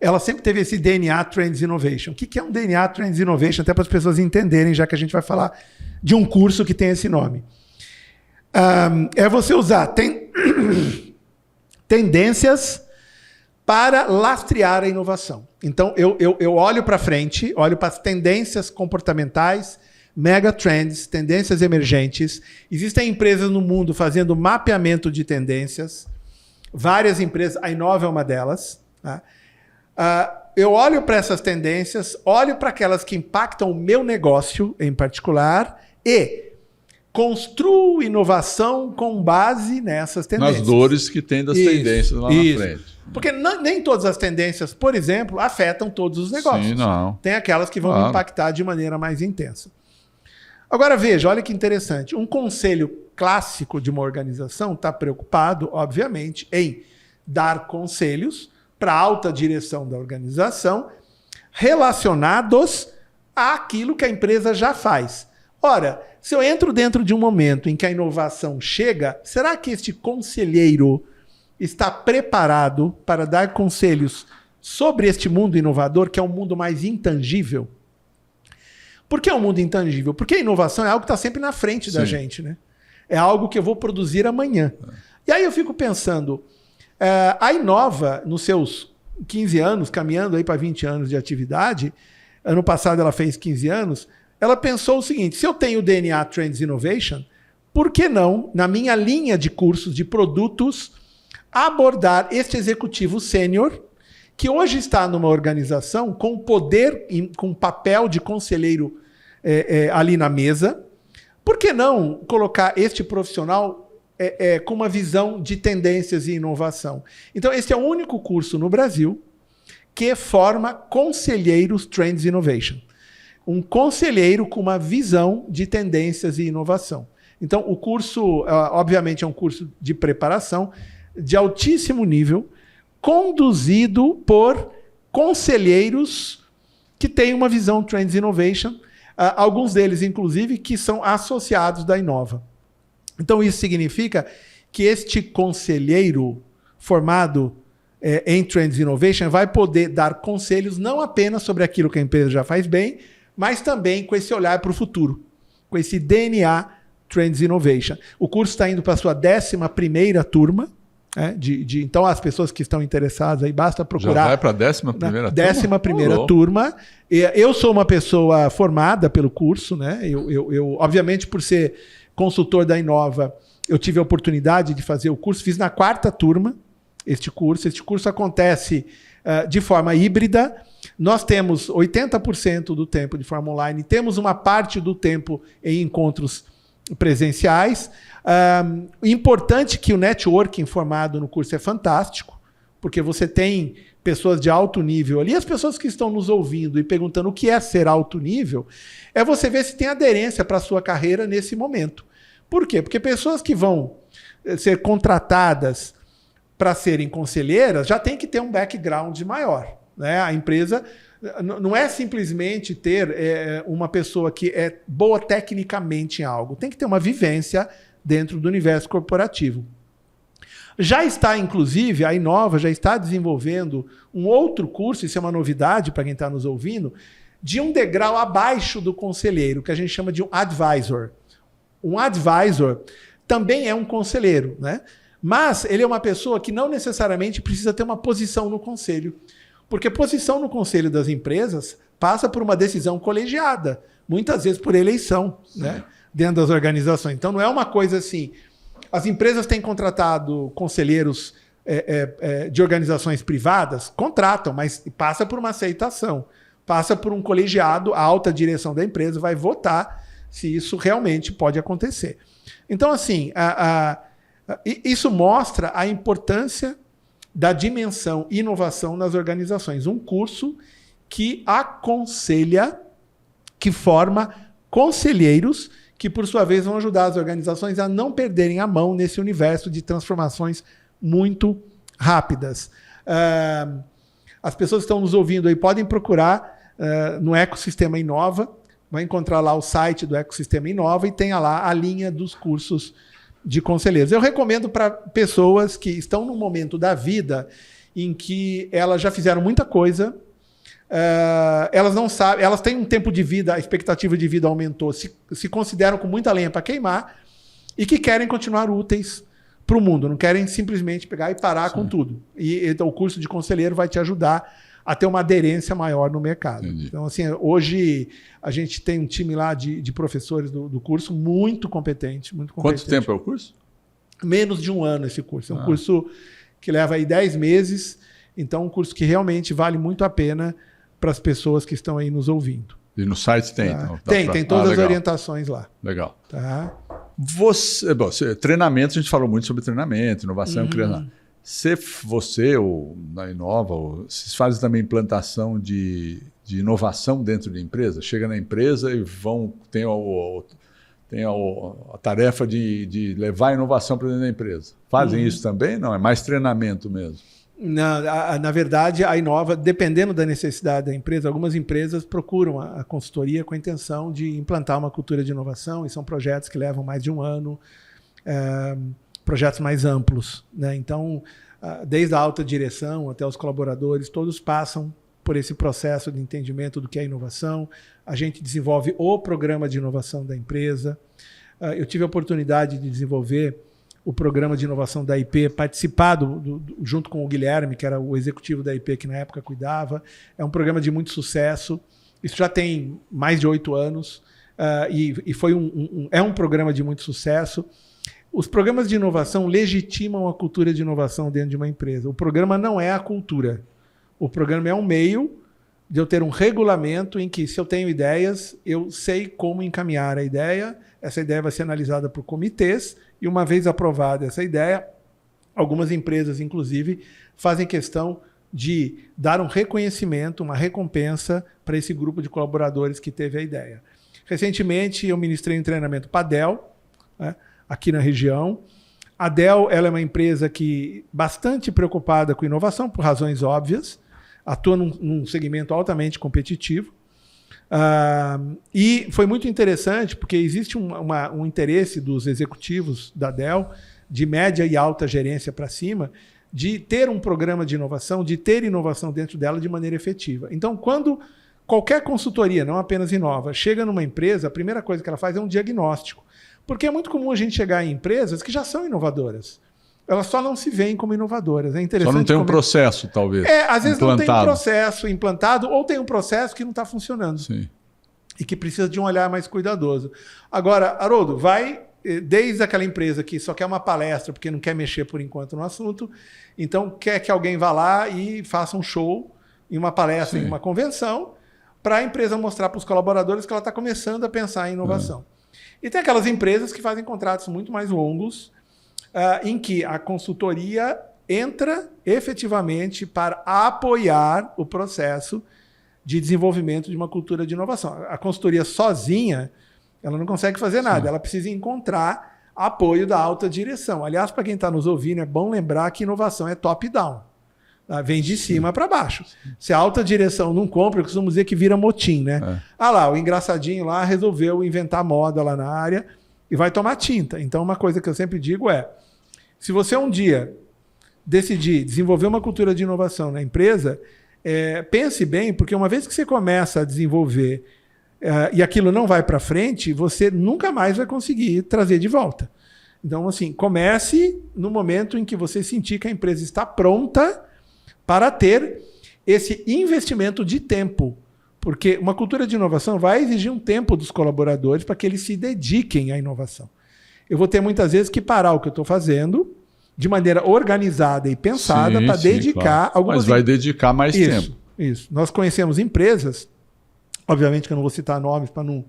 ela sempre teve esse DNA Trends Innovation. O que é um DNA Trends Innovation? Até para as pessoas entenderem, já que a gente vai falar de um curso que tem esse nome. É você usar tendências para lastrear a inovação. Então, eu olho para frente, olho para as tendências comportamentais, mega trends, tendências emergentes. Existem empresas no mundo fazendo mapeamento de tendências. Várias empresas, a Inova é uma delas. Tá? Eu olho para essas tendências, olho para aquelas que impactam o meu negócio em particular e construo inovação com base nessas tendências. Nas dores que tem das tendências lá na frente. Porque nem todas as tendências, por exemplo, afetam todos os negócios. Sim, não. Tem aquelas que vão impactar de maneira mais intensa. Agora veja, olha que interessante. Um conselho clássico de uma organização está preocupado, obviamente, em dar conselhos para a alta direção da organização relacionados àquilo que a empresa já faz. Ora, se eu entro dentro de um momento em que a inovação chega, será que este conselheiro está preparado para dar conselhos sobre este mundo inovador, que é um mundo mais intangível? Por que é um mundo intangível? Porque a inovação é algo que está sempre na frente da gente, né? É algo que eu vou produzir amanhã. E aí eu fico pensando, a Inova, nos seus 15 anos, caminhando aí para 20 anos de atividade, ano passado ela fez 15 anos, ela pensou o seguinte, se eu tenho o DNA Trends Innovation, por que não, na minha linha de cursos, de produtos, abordar este executivo sênior, que hoje está numa organização com poder, com papel de conselheiro ali na mesa. Por que não colocar este profissional com uma visão de tendências e inovação? Então, esse é o único curso no Brasil que forma conselheiros Trends Innovation. Um conselheiro com uma visão de tendências e inovação. Então, o curso, obviamente, é um curso de preparação de altíssimo nível, conduzido por conselheiros que têm uma visão Trends Innovation, alguns deles, inclusive, que são associados da Inova. Então, isso significa que este conselheiro formado em Trends Innovation vai poder dar conselhos não apenas sobre aquilo que a empresa já faz bem, mas também com esse olhar para o futuro, com esse DNA Trends Innovation. O curso está indo para a sua 11ª turma. Então, as pessoas que estão interessadas, aí basta procurar. Já vai para a 11ª turma? 11ª turma. Eu sou uma pessoa formada pelo curso, né? Eu, obviamente, por ser consultor da Inova, eu tive a oportunidade de fazer o curso. Fiz na 4ª turma este curso. Este curso acontece de forma híbrida. Nós temos 80% do tempo de forma online, temos uma parte do tempo em encontros presenciais. Importante que o networking formado no curso é fantástico, porque você tem pessoas de alto nível ali. As pessoas que estão nos ouvindo e perguntando o que é ser alto nível, é você ver se tem aderência para a sua carreira nesse momento. Por quê? Porque pessoas que vão ser contratadas para serem conselheiras já tem que ter um background maior, né? A empresa não é simplesmente ter uma pessoa que é boa tecnicamente em algo, tem que ter uma vivência dentro do universo corporativo. Já está, inclusive, a Inova já está desenvolvendo um outro curso, isso é uma novidade para quem está nos ouvindo, de um degrau abaixo do conselheiro, que a gente chama de um advisor. Um advisor também é um conselheiro, né? Mas ele é uma pessoa que não necessariamente precisa ter uma posição no conselho. Porque posição no conselho das empresas passa por uma decisão colegiada, muitas vezes por eleição, né, dentro das organizações. Então não é uma coisa assim. As empresas têm contratado conselheiros de organizações privadas, contratam, mas passa por uma aceitação, passa por um colegiado, a alta direção da empresa vai votar se isso realmente pode acontecer. Então, assim, isso mostra a importância da dimensão inovação nas organizações. Um curso que aconselha, que forma conselheiros que, por sua vez, vão ajudar as organizações a não perderem a mão nesse universo de transformações muito rápidas. As pessoas que estão nos ouvindo aí podem procurar no Ecossistema Inova, vai encontrar lá o site do Ecossistema Inova e tenha lá a linha dos cursos de conselheiros. Eu recomendo para pessoas que estão num momento da vida em que elas já fizeram muita coisa, elas não sabem, elas têm um tempo de vida, a expectativa de vida aumentou, se consideram com muita lenha para queimar e que querem continuar úteis para o mundo, não querem simplesmente pegar e parar com tudo. E então, o curso de conselheiro vai te ajudar a ter uma aderência maior no mercado. Entendi. Então, assim, hoje a gente tem um time lá de professores do curso muito competente, muito competente. Quanto tempo é o curso? Menos de um ano esse curso. É um curso que leva aí 10 meses, então um curso que realmente vale muito a pena para as pessoas que estão aí nos ouvindo. E no site tem? Tá? Então, tem todas as orientações lá. Legal. Tá? Treinamento, a gente falou muito sobre treinamento, inovação, criação. Você ou na Inova, vocês fazem também implantação de inovação dentro da empresa? Chega na empresa e tem a tarefa de levar a inovação para dentro da empresa. Fazem isso também? Não, é mais treinamento mesmo. Na verdade, a Inova, dependendo da necessidade da empresa, algumas empresas procuram a consultoria com a intenção de implantar uma cultura de inovação, e são projetos que levam mais de um ano, projetos mais amplos, né? Então, desde a alta direção até os colaboradores, todos passam por esse processo de entendimento do que é inovação. A gente desenvolve o programa de inovação da empresa. Eu tive a oportunidade de desenvolver o programa de inovação da IP, participado junto com o Guilherme, que era o executivo da IP que na época cuidava. É um programa de muito sucesso. Isso já tem mais de 8 anos e foi é um programa de muito sucesso. Os programas de inovação legitimam a cultura de inovação dentro de uma empresa. O programa não é a cultura. O programa é um meio de eu ter um regulamento em que, se eu tenho ideias, eu sei como encaminhar a ideia. Essa ideia vai ser analisada por comitês e, uma vez aprovada essa ideia, algumas empresas, inclusive, fazem questão de dar um reconhecimento, uma recompensa para esse grupo de colaboradores que teve a ideia. Recentemente, eu ministrei um treinamento para a Dell, né, aqui na região. A Dell, ela é uma empresa que bastante preocupada com inovação, por razões óbvias, atua num segmento altamente competitivo. E foi muito interessante, porque existe um interesse dos executivos da Dell, de média e alta gerência para cima, de ter um programa de inovação, de ter inovação dentro dela de maneira efetiva. Então, quando qualquer consultoria, não apenas Inova, chega numa empresa, a primeira coisa que ela faz é um diagnóstico. Porque é muito comum a gente chegar em empresas que já são inovadoras. Elas só não se veem como inovadoras. É interessante. Só não tem um processo, talvez. Às vezes não tem um processo implantado, ou tem um processo que não está funcionando. Sim. E que precisa de um olhar mais cuidadoso. Agora, Haroldo, vai desde aquela empresa que só quer uma palestra, porque não quer mexer por enquanto no assunto, então quer que alguém vá lá e faça um show em uma palestra, em uma convenção, para a empresa mostrar para os colaboradores que ela está começando a pensar em inovação. E tem aquelas empresas que fazem contratos muito mais longos, em que a consultoria entra efetivamente para apoiar o processo de desenvolvimento de uma cultura de inovação. A consultoria sozinha, ela não consegue fazer nada, ela precisa encontrar apoio da alta direção. Aliás, para quem está nos ouvindo, é bom lembrar que inovação é top-down. Vem de cima para baixo. Se a alta direção não compra, eu costumo dizer que vira motim, né? Lá, o engraçadinho lá resolveu inventar moda lá na área e vai tomar tinta. Então, uma coisa que eu sempre digo é, se você um dia decidir desenvolver uma cultura de inovação na empresa, pense bem, porque uma vez que você começa a desenvolver e aquilo não vai para frente, você nunca mais vai conseguir trazer de volta. Então, assim, comece no momento em que você sentir que a empresa está pronta para ter esse investimento de tempo. Porque uma cultura de inovação vai exigir um tempo dos colaboradores para que eles se dediquem à inovação. Eu vou ter muitas vezes que parar o que eu estou fazendo de maneira organizada e pensada para dedicar algumas... Mas vai dedicar mais tempo. Isso. Nós conhecemos empresas, obviamente que eu não vou citar nomes para não...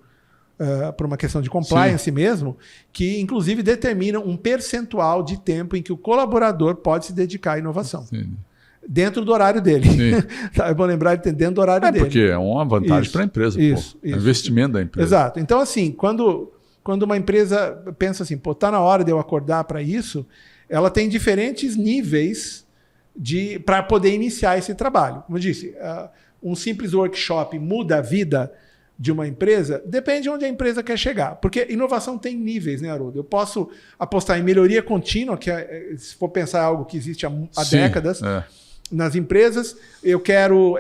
por uma questão de compliance mesmo, que inclusive determinam um percentual de tempo em que o colaborador pode se dedicar à inovação. Sim. Dentro do horário dele. Tá, é bom lembrar de dentro do horário dele. Porque é uma vantagem para a empresa. Isso. É investimento da empresa. Exato. Então, assim, quando uma empresa pensa assim, está na hora de eu acordar para isso, ela tem diferentes níveis para poder iniciar esse trabalho. Como eu disse, um simples workshop muda a vida de uma empresa, depende de onde a empresa quer chegar. Porque inovação tem níveis, né, Haroldo? Eu posso apostar em melhoria contínua, que se for pensar algo que existe há décadas nas empresas. Eu quero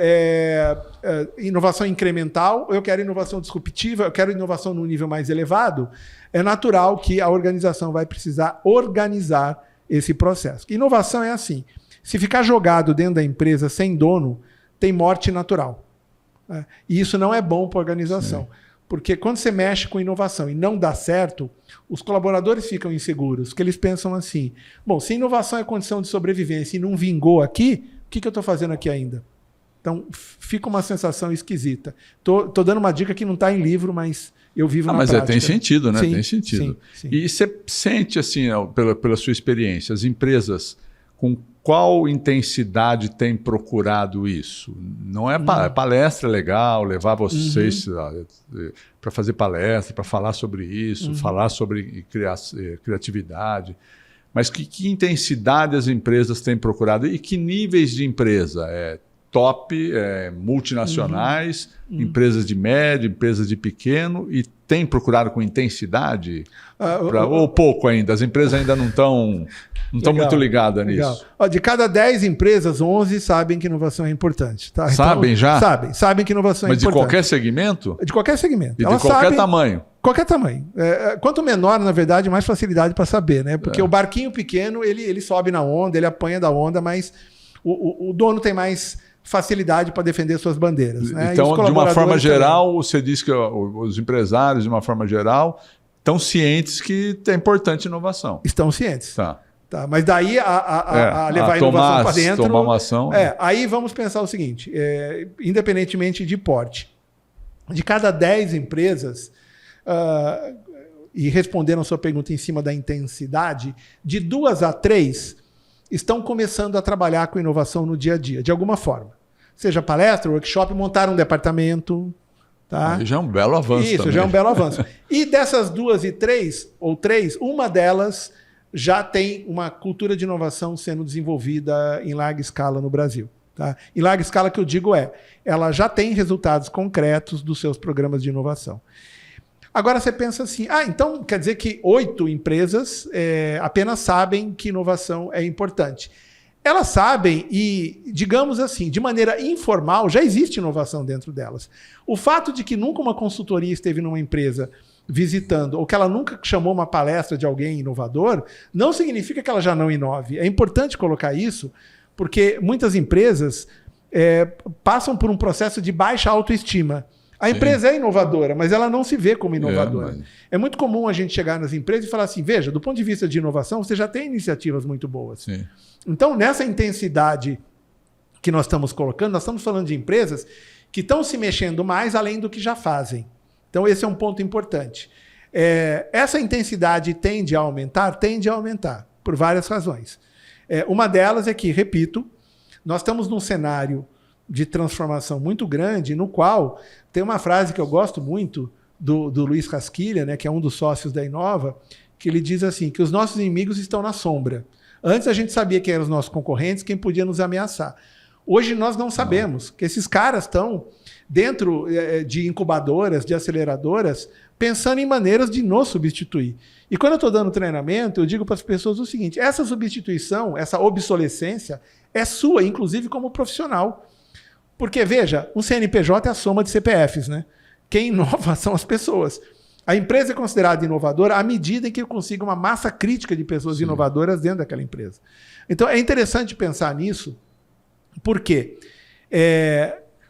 inovação incremental, eu quero inovação disruptiva, eu quero inovação num nível mais elevado. É natural que a organização vai precisar organizar esse processo. Inovação é assim. Se ficar jogado dentro da empresa sem dono, tem morte natural. E isso não é bom para a organização. Sim. Porque quando você mexe com inovação e não dá certo, os colaboradores ficam inseguros, porque eles pensam assim, bom, se inovação é condição de sobrevivência e não vingou aqui, o que eu estou fazendo aqui ainda? Então, fica uma sensação esquisita. Tô dando uma dica que não está em livro, mas eu vivo na prática. Mas tem sentido, né? Sim, tem sentido. Sim. E você sente, assim, pela sua experiência, as empresas com qual intensidade tem procurado isso? Não é palestra legal, levar vocês para fazer palestra, para falar sobre isso, falar sobre criatividade. Mas que intensidade as empresas têm procurado? E que níveis de empresa? Top, multinacionais, empresas de médio, empresas de pequeno, e tem procurado com intensidade? Ou pouco ainda? As empresas ainda não estão muito ligadas nisso. De cada 10 empresas, 11 sabem que inovação é importante. Tá? Sabem então, já? Sabem que inovação é importante. Mas de qualquer segmento? De qualquer segmento. E de qualquer tamanho? Qualquer tamanho. Quanto menor, na verdade, mais facilidade para saber, né? Porque o barquinho pequeno, ele sobe na onda, ele apanha da onda, mas o dono tem mais facilidade para defender suas bandeiras. Né? Então, de uma forma geral, você diz que os empresários, de uma forma geral, estão cientes que é importante inovação. Estão cientes. Tá. Mas daí a levar a inovação para dentro... Tomar uma ação... Aí vamos pensar o seguinte, independentemente de porte, de cada 10 empresas, e respondendo a sua pergunta em cima da intensidade, de 2 a 3 estão começando a trabalhar com inovação no dia a dia, de alguma forma. Seja palestra, workshop, montar um departamento. Tá? Já é um belo avanço. Isso, também. Já é um belo avanço. E dessas 2 e 3, ou 3, uma delas já tem uma cultura de inovação sendo desenvolvida em larga escala no Brasil. Tá? Em larga escala, que eu digo ela já tem resultados concretos dos seus programas de inovação. Agora você pensa assim, então quer dizer que 8 empresas apenas sabem que inovação é importante. Elas sabem e, digamos assim, de maneira informal, já existe inovação dentro delas. O fato de que nunca uma consultoria esteve numa empresa visitando, ou que ela nunca chamou uma palestra de alguém inovador, não significa que ela já não inove. É importante colocar isso, porque muitas empresas passam por um processo de baixa autoestima. A empresa é inovadora, mas ela não se vê como inovadora. É muito comum a gente chegar nas empresas e falar assim, veja, do ponto de vista de inovação, você já tem iniciativas muito boas. Sim. Então, nessa intensidade que nós estamos colocando, nós estamos falando de empresas que estão se mexendo mais além do que já fazem. Então, esse é um ponto importante. Essa intensidade tende a aumentar, por várias razões. Uma delas é que, repito, nós estamos num cenário de transformação muito grande, no qual tem uma frase que eu gosto muito do Luiz Rasquilha, né, que é um dos sócios da Inova, que ele diz assim, que os nossos inimigos estão na sombra. Antes a gente sabia quem eram os nossos concorrentes, quem podia nos ameaçar. Hoje nós não sabemos, que esses caras estão dentro de incubadoras, de aceleradoras, pensando em maneiras de nos substituir. E quando eu estou dando treinamento, eu digo para as pessoas o seguinte, essa substituição, essa obsolescência, é sua, inclusive como profissional. Porque, veja, um CNPJ é a soma de CPFs, né? Quem inova são as pessoas. A empresa é considerada inovadora à medida em que eu consigo uma massa crítica de pessoas inovadoras dentro daquela empresa. Então, é interessante pensar nisso, porque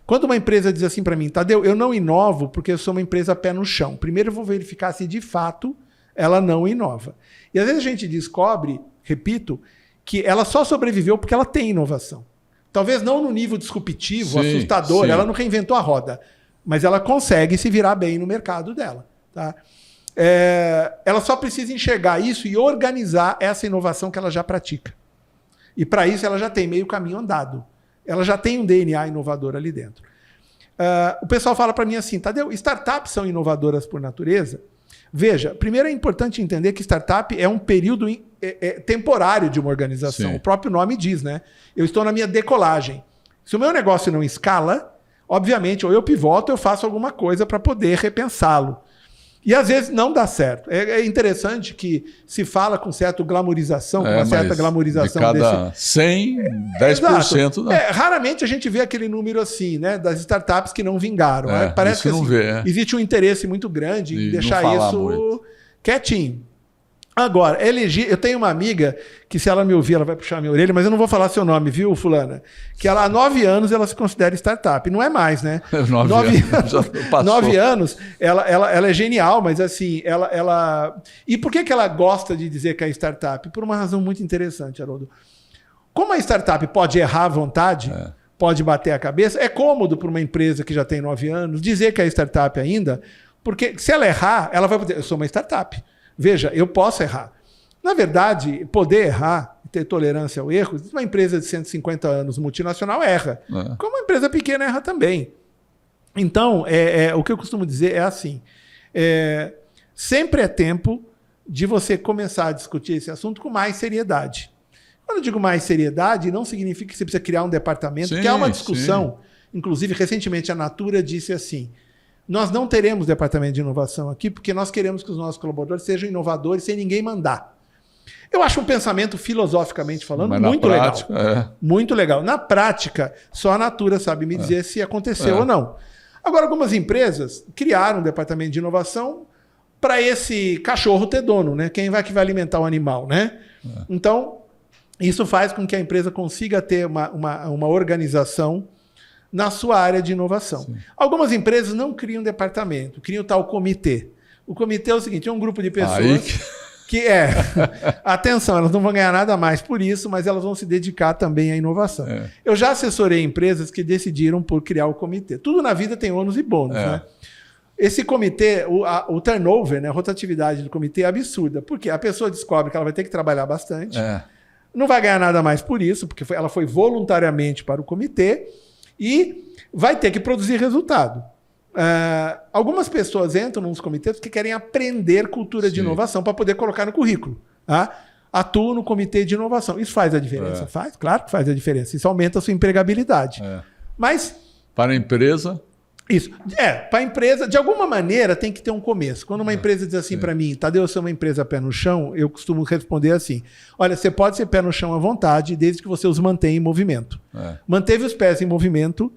Quando uma empresa diz assim para mim, Tadeu, eu não inovo porque eu sou uma empresa pé no chão. Primeiro eu vou verificar se de fato ela não inova. E às vezes a gente descobre, repito, que ela só sobreviveu porque ela tem inovação. Talvez não no nível disruptivo, assustador, ela não reinventou a roda, mas ela consegue se virar bem no mercado dela. Tá? Ela só precisa enxergar isso e organizar essa inovação que ela já pratica. E para isso ela já tem meio caminho andado. Ela já tem um DNA inovador ali dentro. O pessoal fala para mim assim, Tadeu, startups são inovadoras por natureza? Veja, primeiro é importante entender que startup é um período temporário de uma organização. Sim. O próprio nome diz, né? Eu estou na minha decolagem. Se o meu negócio não escala, obviamente, ou eu pivoto, ou eu faço alguma coisa para poder repensá-lo. E às vezes não dá certo. É interessante que se fala com certa glamourização, com uma certa glamourização de cada 100, 10%. Raramente a gente vê aquele número assim, né, das startups que não vingaram. Parece que assim, existe um interesse muito grande em deixar isso quietinho. Agora, eu tenho uma amiga que, se ela me ouvir, ela vai puxar a minha orelha, mas eu não vou falar seu nome, viu, fulana? Que ela, há 9 anos ela se considera startup. Não é mais, né? 9 anos, ela é genial, mas assim, ela... E por que ela gosta de dizer que é startup? Por uma razão muito interessante, Haroldo. Como a startup pode errar à vontade, pode bater a cabeça, é cômodo para uma empresa que já tem 9 anos dizer que é startup ainda, porque se ela errar, ela vai dizer, eu sou uma startup. Veja, eu posso errar. Na verdade, poder errar e ter tolerância ao erro, uma empresa de 150 anos multinacional erra. Como uma empresa pequena erra também. Então, o que eu costumo dizer é assim, sempre é tempo de você começar a discutir esse assunto com mais seriedade. Quando eu digo mais seriedade, não significa que você precisa criar um departamento, que há uma discussão. Inclusive, recentemente, a Natura disse assim, nós não teremos departamento de inovação aqui porque nós queremos que os nossos colaboradores sejam inovadores sem ninguém mandar. Eu acho um pensamento, filosoficamente falando, muito legal. Muito legal. Na prática, só a Natura sabe me dizer se aconteceu ou não. Agora, algumas empresas criaram um departamento de inovação para esse cachorro ter dono, né? Quem vai alimentar o animal, né? Então, isso faz com que a empresa consiga ter uma organização na sua área de inovação. Sim. Algumas empresas não criam departamento, criam tal comitê. O comitê é o seguinte, é um grupo de pessoas atenção, elas não vão ganhar nada mais por isso, mas elas vão se dedicar também à inovação. Eu já assessorei empresas que decidiram por criar o comitê. Tudo na vida tem ônus e bônus, né? Esse comitê, o turnover, né, a rotatividade do comitê é absurda, porque a pessoa descobre que ela vai ter que trabalhar bastante, não vai ganhar nada mais por isso, porque ela foi voluntariamente para o comitê, e vai ter que produzir resultado. Algumas pessoas entram nos comitês que querem aprender cultura de inovação para poder colocar no currículo. Atuo no comitê de inovação. Isso faz a diferença? Faz, claro que faz a diferença. Isso aumenta a sua empregabilidade. Mas... para a empresa... Isso. Para a empresa, de alguma maneira, tem que ter um começo. Quando uma empresa diz assim para mim, Tadeu, eu sou uma empresa pé no chão, eu costumo responder assim, olha, você pode ser pé no chão à vontade, desde que você os mantenha em movimento. Manteve os pés em movimento,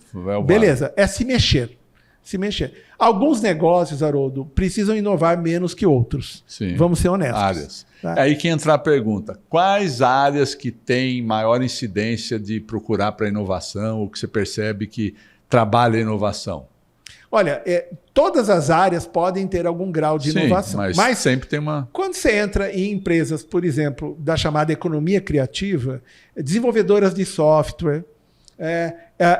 beleza, é se mexer. Se mexer. Alguns negócios, Haroldo, precisam inovar menos que outros. Sim. Vamos ser honestos. Áreas. É aí que entra a pergunta. Quais áreas que têm maior incidência de procurar para inovação, ou que você percebe que trabalha a inovação? Olha, todas as áreas podem ter algum grau de inovação. Mas sempre tem uma... Quando você entra em empresas, por exemplo, da chamada economia criativa, desenvolvedoras de software,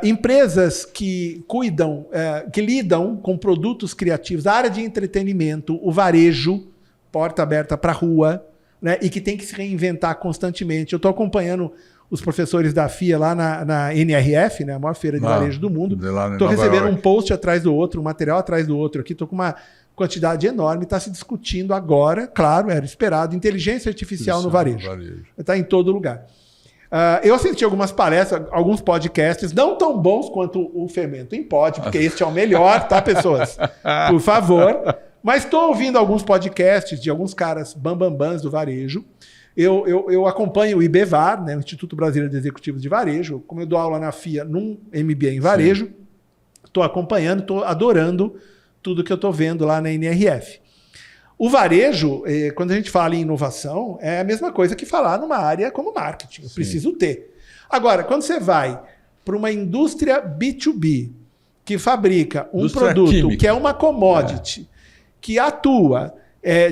empresas que cuidam, que lidam com produtos criativos, a área de entretenimento, o varejo, porta aberta para a rua, né, e que tem que se reinventar constantemente. Eu estou acompanhando os professores da FIA lá na NRF, né, a maior feira de varejo do mundo. Estou recebendo um post atrás do outro, um material atrás do outro aqui. Estou com uma quantidade enorme. Está se discutindo agora, claro, era esperado, inteligência artificial no varejo. Está em todo lugar. Eu assisti algumas palestras, alguns podcasts, não tão bons quanto o Fermento em Pod, porque este é o melhor, tá, pessoas? Por favor. Mas estou ouvindo alguns podcasts de alguns caras bambambãs do varejo. Eu acompanho o IBVAR, né, o Instituto Brasileiro de Executivos de Varejo. Como eu dou aula na FIA num MBA em varejo, estou acompanhando, estou adorando tudo que eu estou vendo lá na NRF. O varejo, quando a gente fala em inovação, é a mesma coisa que falar numa área como marketing. Eu preciso ter. Agora, quando você vai para uma indústria B2B, que fabrica um Indústria produto química. que é uma commodity, que atua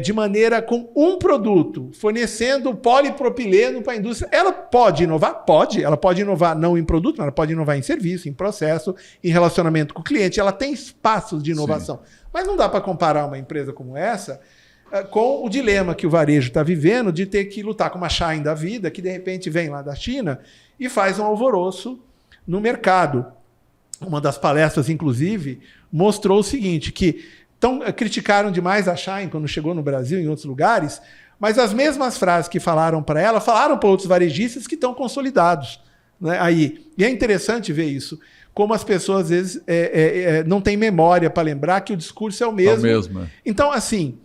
de maneira com um produto, fornecendo polipropileno para a indústria, ela pode inovar? Pode. Ela pode inovar não em produto, mas ela pode inovar em serviço, em processo, em relacionamento com o cliente. Ela tem espaços de inovação. Sim. Mas não dá para comparar uma empresa como essa com o dilema que o varejo está vivendo de ter que lutar com uma Shein da vida, que de repente vem lá da China e faz um alvoroço no mercado. Uma das palestras, inclusive, mostrou o seguinte, que criticaram demais a Shein quando chegou no Brasil e em outros lugares, mas as mesmas frases que falaram para ela, falaram para outros varejistas que estão consolidados, né, aí. E é interessante ver isso, como as pessoas às vezes não têm memória para lembrar que o discurso é o mesmo. Então, assim,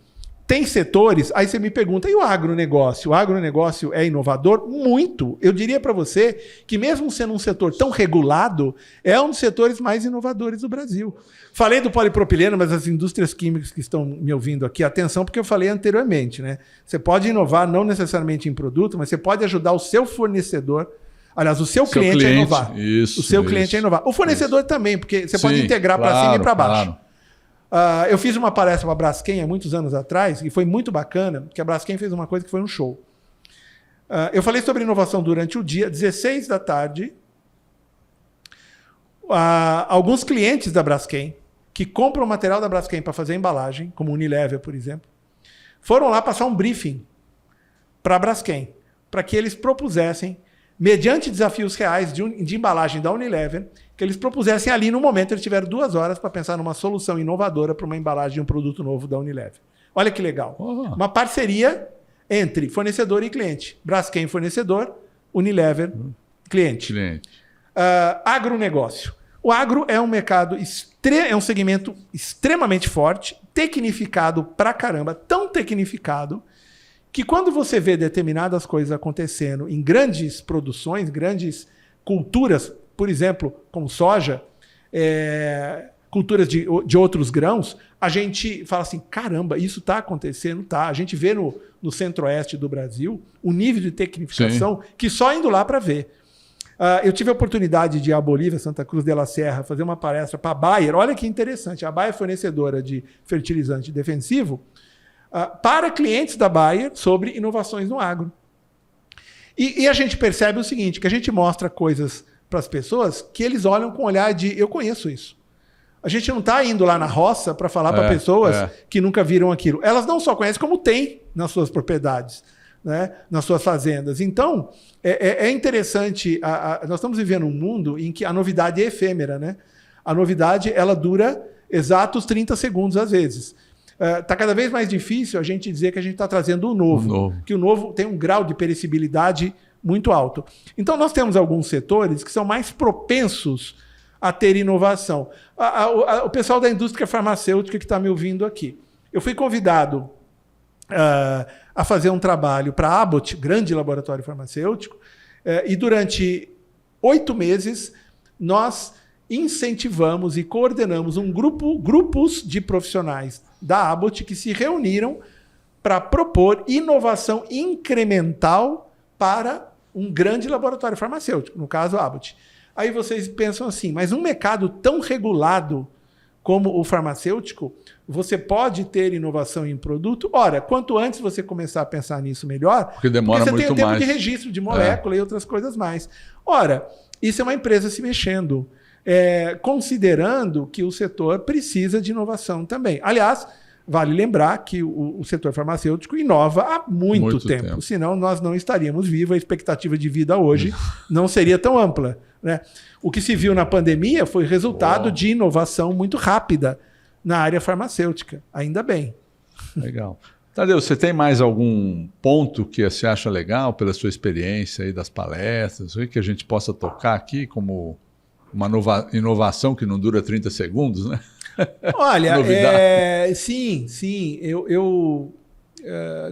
tem setores, aí você me pergunta, e o agronegócio? O agronegócio é inovador? Muito. Eu diria para você que mesmo sendo um setor tão regulado, é um dos setores mais inovadores do Brasil. Falei do polipropileno, mas as indústrias químicas que estão me ouvindo aqui, atenção, porque eu falei anteriormente, né? Você pode inovar não necessariamente em produto, mas você pode ajudar o seu fornecedor, aliás, o seu cliente a inovar. Isso, o seu cliente a inovar. O fornecedor também, porque você pode integrar para cima e para baixo. Claro. Eu fiz uma palestra para a Braskem há muitos anos atrás, e foi muito bacana, porque a Braskem fez uma coisa que foi um show. Eu falei sobre inovação durante o dia, 16 da tarde. Alguns clientes da Braskem, que compram material da Braskem para fazer embalagem, como Unilever, por exemplo, foram lá passar um briefing para a Braskem, para que eles propusessem, mediante desafios reais de embalagem da Unilever, que eles propusessem ali no momento, eles tiveram 2 horas para pensar numa solução inovadora para uma embalagem de um produto novo da Unilever. Olha que legal. Uma parceria entre fornecedor e cliente. Braskem, fornecedor, Unilever, cliente. Agronegócio. O agro é um mercado, é um segmento extremamente forte, tecnificado pra caramba, tão tecnificado, que quando você vê determinadas coisas acontecendo em grandes produções, grandes culturas, por exemplo, como soja, culturas de outros grãos, a gente fala assim, caramba, isso está acontecendo, tá? A gente vê no centro-oeste do Brasil o nível de tecnificação que só indo lá para ver. Eu tive a oportunidade de ir à Bolívia, Santa Cruz de la Sierra, fazer uma palestra para a Bayer. Olha que interessante, a Bayer é fornecedora de fertilizante defensivo para clientes da Bayer sobre inovações no agro. E a gente percebe o seguinte, que a gente mostra coisas para as pessoas que eles olham com um olhar de eu conheço isso. A gente não está indo lá na roça para falar para pessoas que nunca viram aquilo. Elas não só conhecem, como têm nas suas propriedades, né? Nas suas fazendas. Então, é interessante. Nós estamos vivendo um mundo em que a novidade é efêmera, né? A novidade ela dura exatos 30 segundos às vezes. Está cada vez mais difícil a gente dizer que a gente está trazendo o novo. Que o novo tem um grau de perecibilidade muito alto. Então, nós temos alguns setores que são mais propensos a ter inovação. O pessoal da indústria farmacêutica que está me ouvindo aqui. Eu fui convidado a fazer um trabalho para a Abbott, grande laboratório farmacêutico, e durante 8 meses nós incentivamos e coordenamos grupos de profissionais da Abbott que se reuniram para propor inovação incremental para um grande laboratório farmacêutico, no caso a Abbott. Aí vocês pensam assim, mas um mercado tão regulado como o farmacêutico, você pode ter inovação em produto? Ora, quanto antes você começar a pensar nisso, melhor. Porque demora muito mais. Você tem o tempo de registro de molécula e outras coisas mais. Ora, isso é uma empresa se mexendo, considerando que o setor precisa de inovação também. Aliás, vale lembrar que o setor farmacêutico inova há muito tempo. Senão nós não estaríamos vivos, a expectativa de vida hoje não seria tão ampla, né? O que se viu na pandemia foi resultado de inovação muito rápida na área farmacêutica. Ainda bem. Legal. Tadeu, você tem mais algum ponto que você acha legal pela sua experiência aí das palestras, que a gente possa tocar aqui como uma inovação que não dura 30 segundos, né? Olha, sim.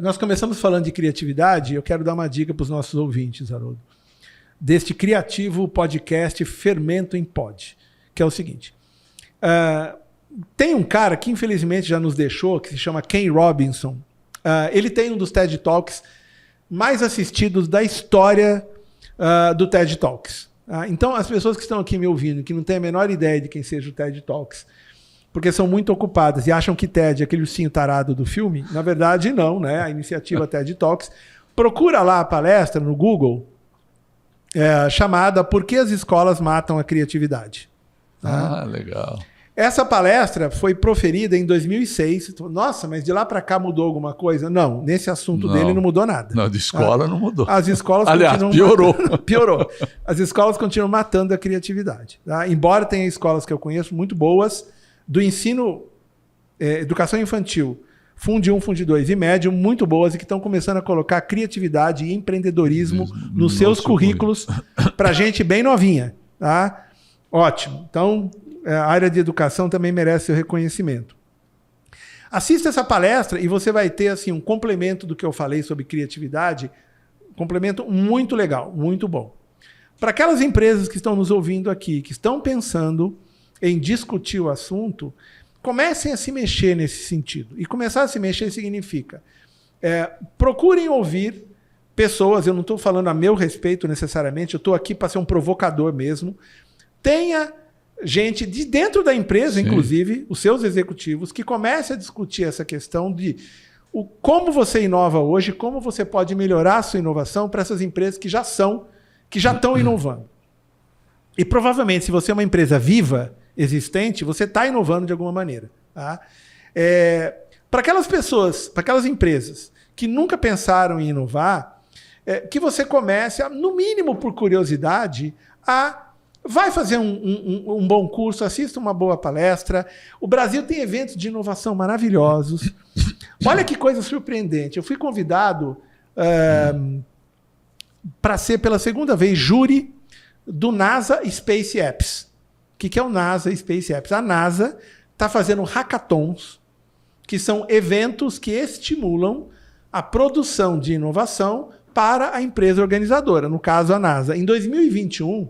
Nós começamos falando de criatividade. Eu quero dar uma dica para os nossos ouvintes, Haroldo, deste criativo podcast Fermento em Pod, que é o seguinte. Tem um cara que infelizmente já nos deixou, que se chama Ken Robinson. Ele tem um dos TED Talks mais assistidos da história do TED Talks. Tá? Então, as pessoas que estão aqui me ouvindo, que não têm a menor ideia de quem seja o TED Talks, porque são muito ocupadas e acham que TED é aquele ursinho tarado do filme, na verdade não, né? A iniciativa TED Talks. Procura lá a palestra no Google, chamada Por que as escolas matam a criatividade? Tá? Legal. Essa palestra foi proferida em 2006. Nossa, mas de lá para cá mudou alguma coisa? Não, nesse assunto dele não mudou nada. Não, de escola não mudou. As escolas continuam piorou. Piorou. As escolas continuam matando a criatividade. Tá? Embora tenha escolas que eu conheço muito boas, do ensino, educação infantil, Fundi 1, Fundi 2 e médio, muito boas e que estão começando a colocar criatividade e empreendedorismo nos seus currículos para gente bem novinha. Tá? Ótimo. Então, a área de educação também merece seu reconhecimento. Assista essa palestra e você vai ter assim, um complemento do que eu falei sobre criatividade, um complemento muito legal, muito bom. Para aquelas empresas que estão nos ouvindo aqui, que estão pensando em discutir o assunto, comecem a se mexer nesse sentido. E começar a se mexer significa procurem ouvir pessoas, eu não estou falando a meu respeito necessariamente, eu estou aqui para ser um provocador mesmo. Tenha gente de dentro da empresa, inclusive, os seus executivos, que comece a discutir essa questão de como você inova hoje, como você pode melhorar a sua inovação para essas empresas que já estão inovando. E provavelmente, se você é uma empresa viva, existente, você está inovando de alguma maneira. Tá? Para aquelas pessoas, para aquelas empresas que nunca pensaram em inovar, que você comece, no mínimo por curiosidade, vai fazer um bom curso, assista uma boa palestra. O Brasil tem eventos de inovação maravilhosos. Olha que coisa surpreendente. Eu fui convidado para ser pela segunda vez júri do NASA Space Apps. O que é o NASA Space Apps? A NASA está fazendo hackathons, que são eventos que estimulam a produção de inovação para a empresa organizadora, no caso a NASA. Em 2021,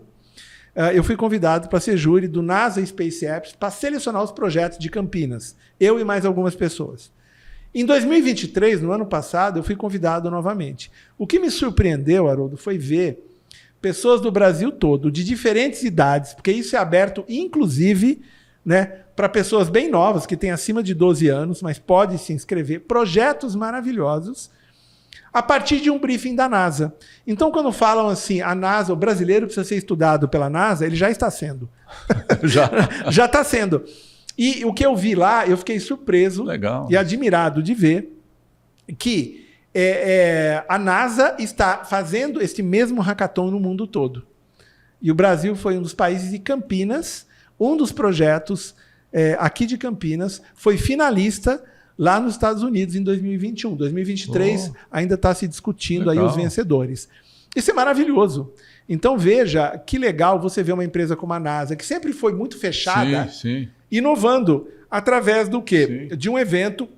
eu fui convidado para ser júri do NASA Space Apps para selecionar os projetos de Campinas, eu e mais algumas pessoas. Em 2023, no ano passado, eu fui convidado novamente. O que me surpreendeu, Haroldo, foi ver pessoas do Brasil todo, de diferentes idades, porque isso é aberto, inclusive, né, para pessoas bem novas, que têm acima de 12 anos, mas pode se inscrever, projetos maravilhosos, a partir de um briefing da NASA. Então, quando falam assim, a NASA, o brasileiro precisa ser estudado pela NASA, ele já está sendo. Já está sendo. E o que eu vi lá, eu fiquei surpreso e admirado de ver que a NASA está fazendo esse mesmo hackathon no mundo todo. E o Brasil foi um dos países de Campinas, um dos projetos aqui de Campinas, foi finalista lá nos Estados Unidos em 2021. 2023 ainda está se discutindo aí os vencedores. Isso é maravilhoso. Então veja que legal você ver uma empresa como a NASA, que sempre foi muito fechada, inovando através do quê? De um evento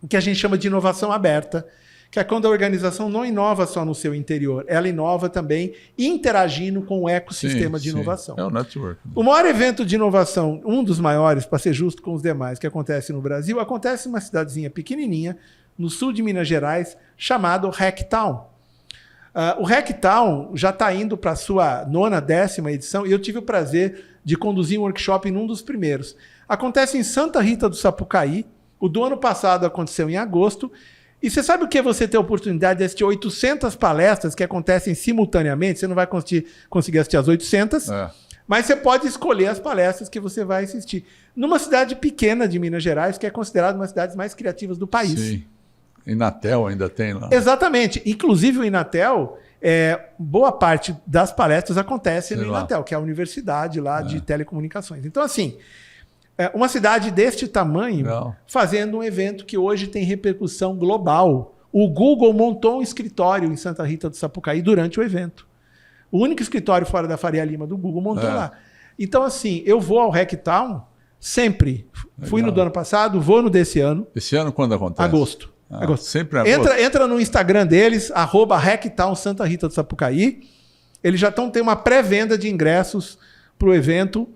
que a gente chama de inovação aberta, que é quando a organização não inova só no seu interior, ela inova também interagindo com o ecossistema de inovação. É o network. O maior evento de inovação, um dos maiores, para ser justo com os demais, que acontece no Brasil, acontece em uma cidadezinha pequenininha, no sul de Minas Gerais, chamado Hacktown. O Hacktown já está indo para a sua 9ª, 10ª edição, e eu tive o prazer de conduzir um workshop em um dos primeiros. Acontece em Santa Rita do Sapucaí, o do ano passado aconteceu em agosto. E você sabe o que é você ter a oportunidade de assistir 800 palestras que acontecem simultaneamente? Você não vai conseguir assistir as 800, mas você pode escolher as palestras que você vai assistir. Numa cidade pequena de Minas Gerais, que é considerada uma das cidades mais criativas do país. Sim. Inatel ainda tem lá. Exatamente. Inclusive o Inatel, boa parte das palestras acontece no Inatel, que é a universidade lá de telecomunicações. Então, assim, uma cidade deste tamanho fazendo um evento que hoje tem repercussão global. O Google montou um escritório em Santa Rita do Sapucaí durante o evento. O único escritório fora da Faria Lima do Google montou lá. Então, assim, eu vou ao Hacktown sempre. Fui no do ano passado, vou no desse ano. Esse ano quando acontece? Agosto. Sempre agosto. Entra no Instagram deles, @Hacktown Santa Rita do Sapucaí. Eles já têm uma pré-venda de ingressos para o evento.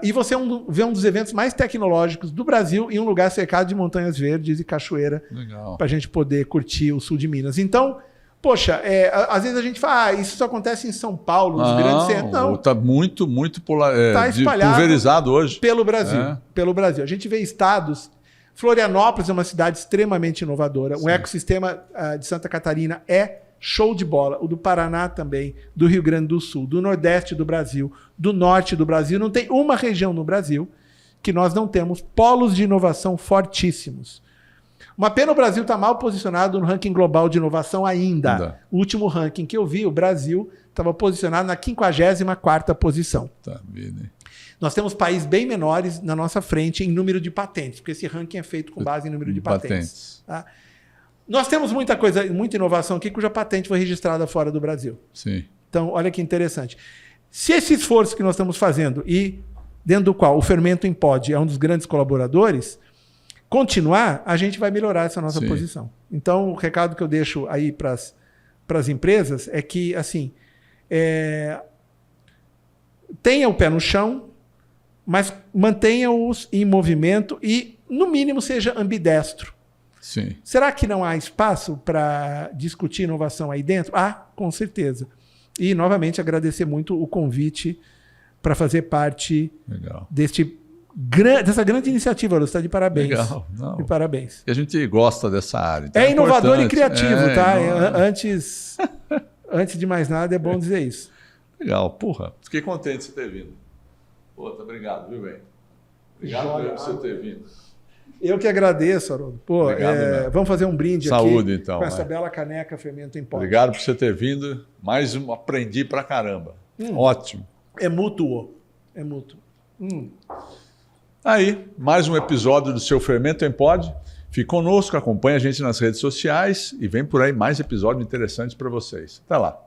E você vê um dos eventos mais tecnológicos do Brasil em um lugar cercado de montanhas verdes e cachoeira para a gente poder curtir o sul de Minas. Então, Poxa, às vezes a gente fala, isso só acontece em São Paulo, nos grandes centros. Não, está muito tá espalhado pulverizado hoje. Pelo Brasil. Pelo Brasil. A gente vê estados... Florianópolis é uma cidade extremamente inovadora. Sim. O ecossistema de Santa Catarina é show de bola. O do Paraná também, do Rio Grande do Sul, do Nordeste do Brasil, do Norte do Brasil. Não tem uma região no Brasil que nós não temos polos de inovação fortíssimos. Uma pena o Brasil está mal posicionado no ranking global de inovação ainda. O último ranking que eu vi, o Brasil estava posicionado na 54ª posição. Tá, vida. Nós temos países bem menores na nossa frente em número de patentes, porque esse ranking é feito com base em número de patentes. Tá? Nós temos muita coisa, muita inovação aqui cuja patente foi registrada fora do Brasil. Sim. Então, olha que interessante. Se esse esforço que nós estamos fazendo, e dentro do qual o Fermento em Pod é um dos grandes colaboradores, continuar, a gente vai melhorar essa nossa posição. Então, o recado que eu deixo aí para as empresas é que, assim, tenha o pé no chão, mas mantenha-os em movimento e, no mínimo, seja ambidestro. Sim. Será que não há espaço para discutir inovação aí dentro? Com certeza. E, novamente, agradecer muito o convite para fazer parte dessa grande iniciativa. Você está de parabéns. Legal. Não. De parabéns. E a gente gosta dessa área. Então é inovador e criativo, tá? Antes de mais nada, é bom dizer isso. Legal. Porra, fiquei contente de você ter vindo. Puta, obrigado, viu, velho? Obrigado por você ter vindo. Eu que agradeço, Haroldo. Vamos fazer um brinde Saúde, aqui então, com essa bela caneca Fermento em Pod. Obrigado por você ter vindo. Mais um, aprendi pra caramba. Ótimo. É mútuo. É mútuo. Aí, mais um episódio do seu Fermento em Pod. Fique conosco, acompanhe a gente nas redes sociais e vem por aí mais episódios interessantes para vocês. Até lá.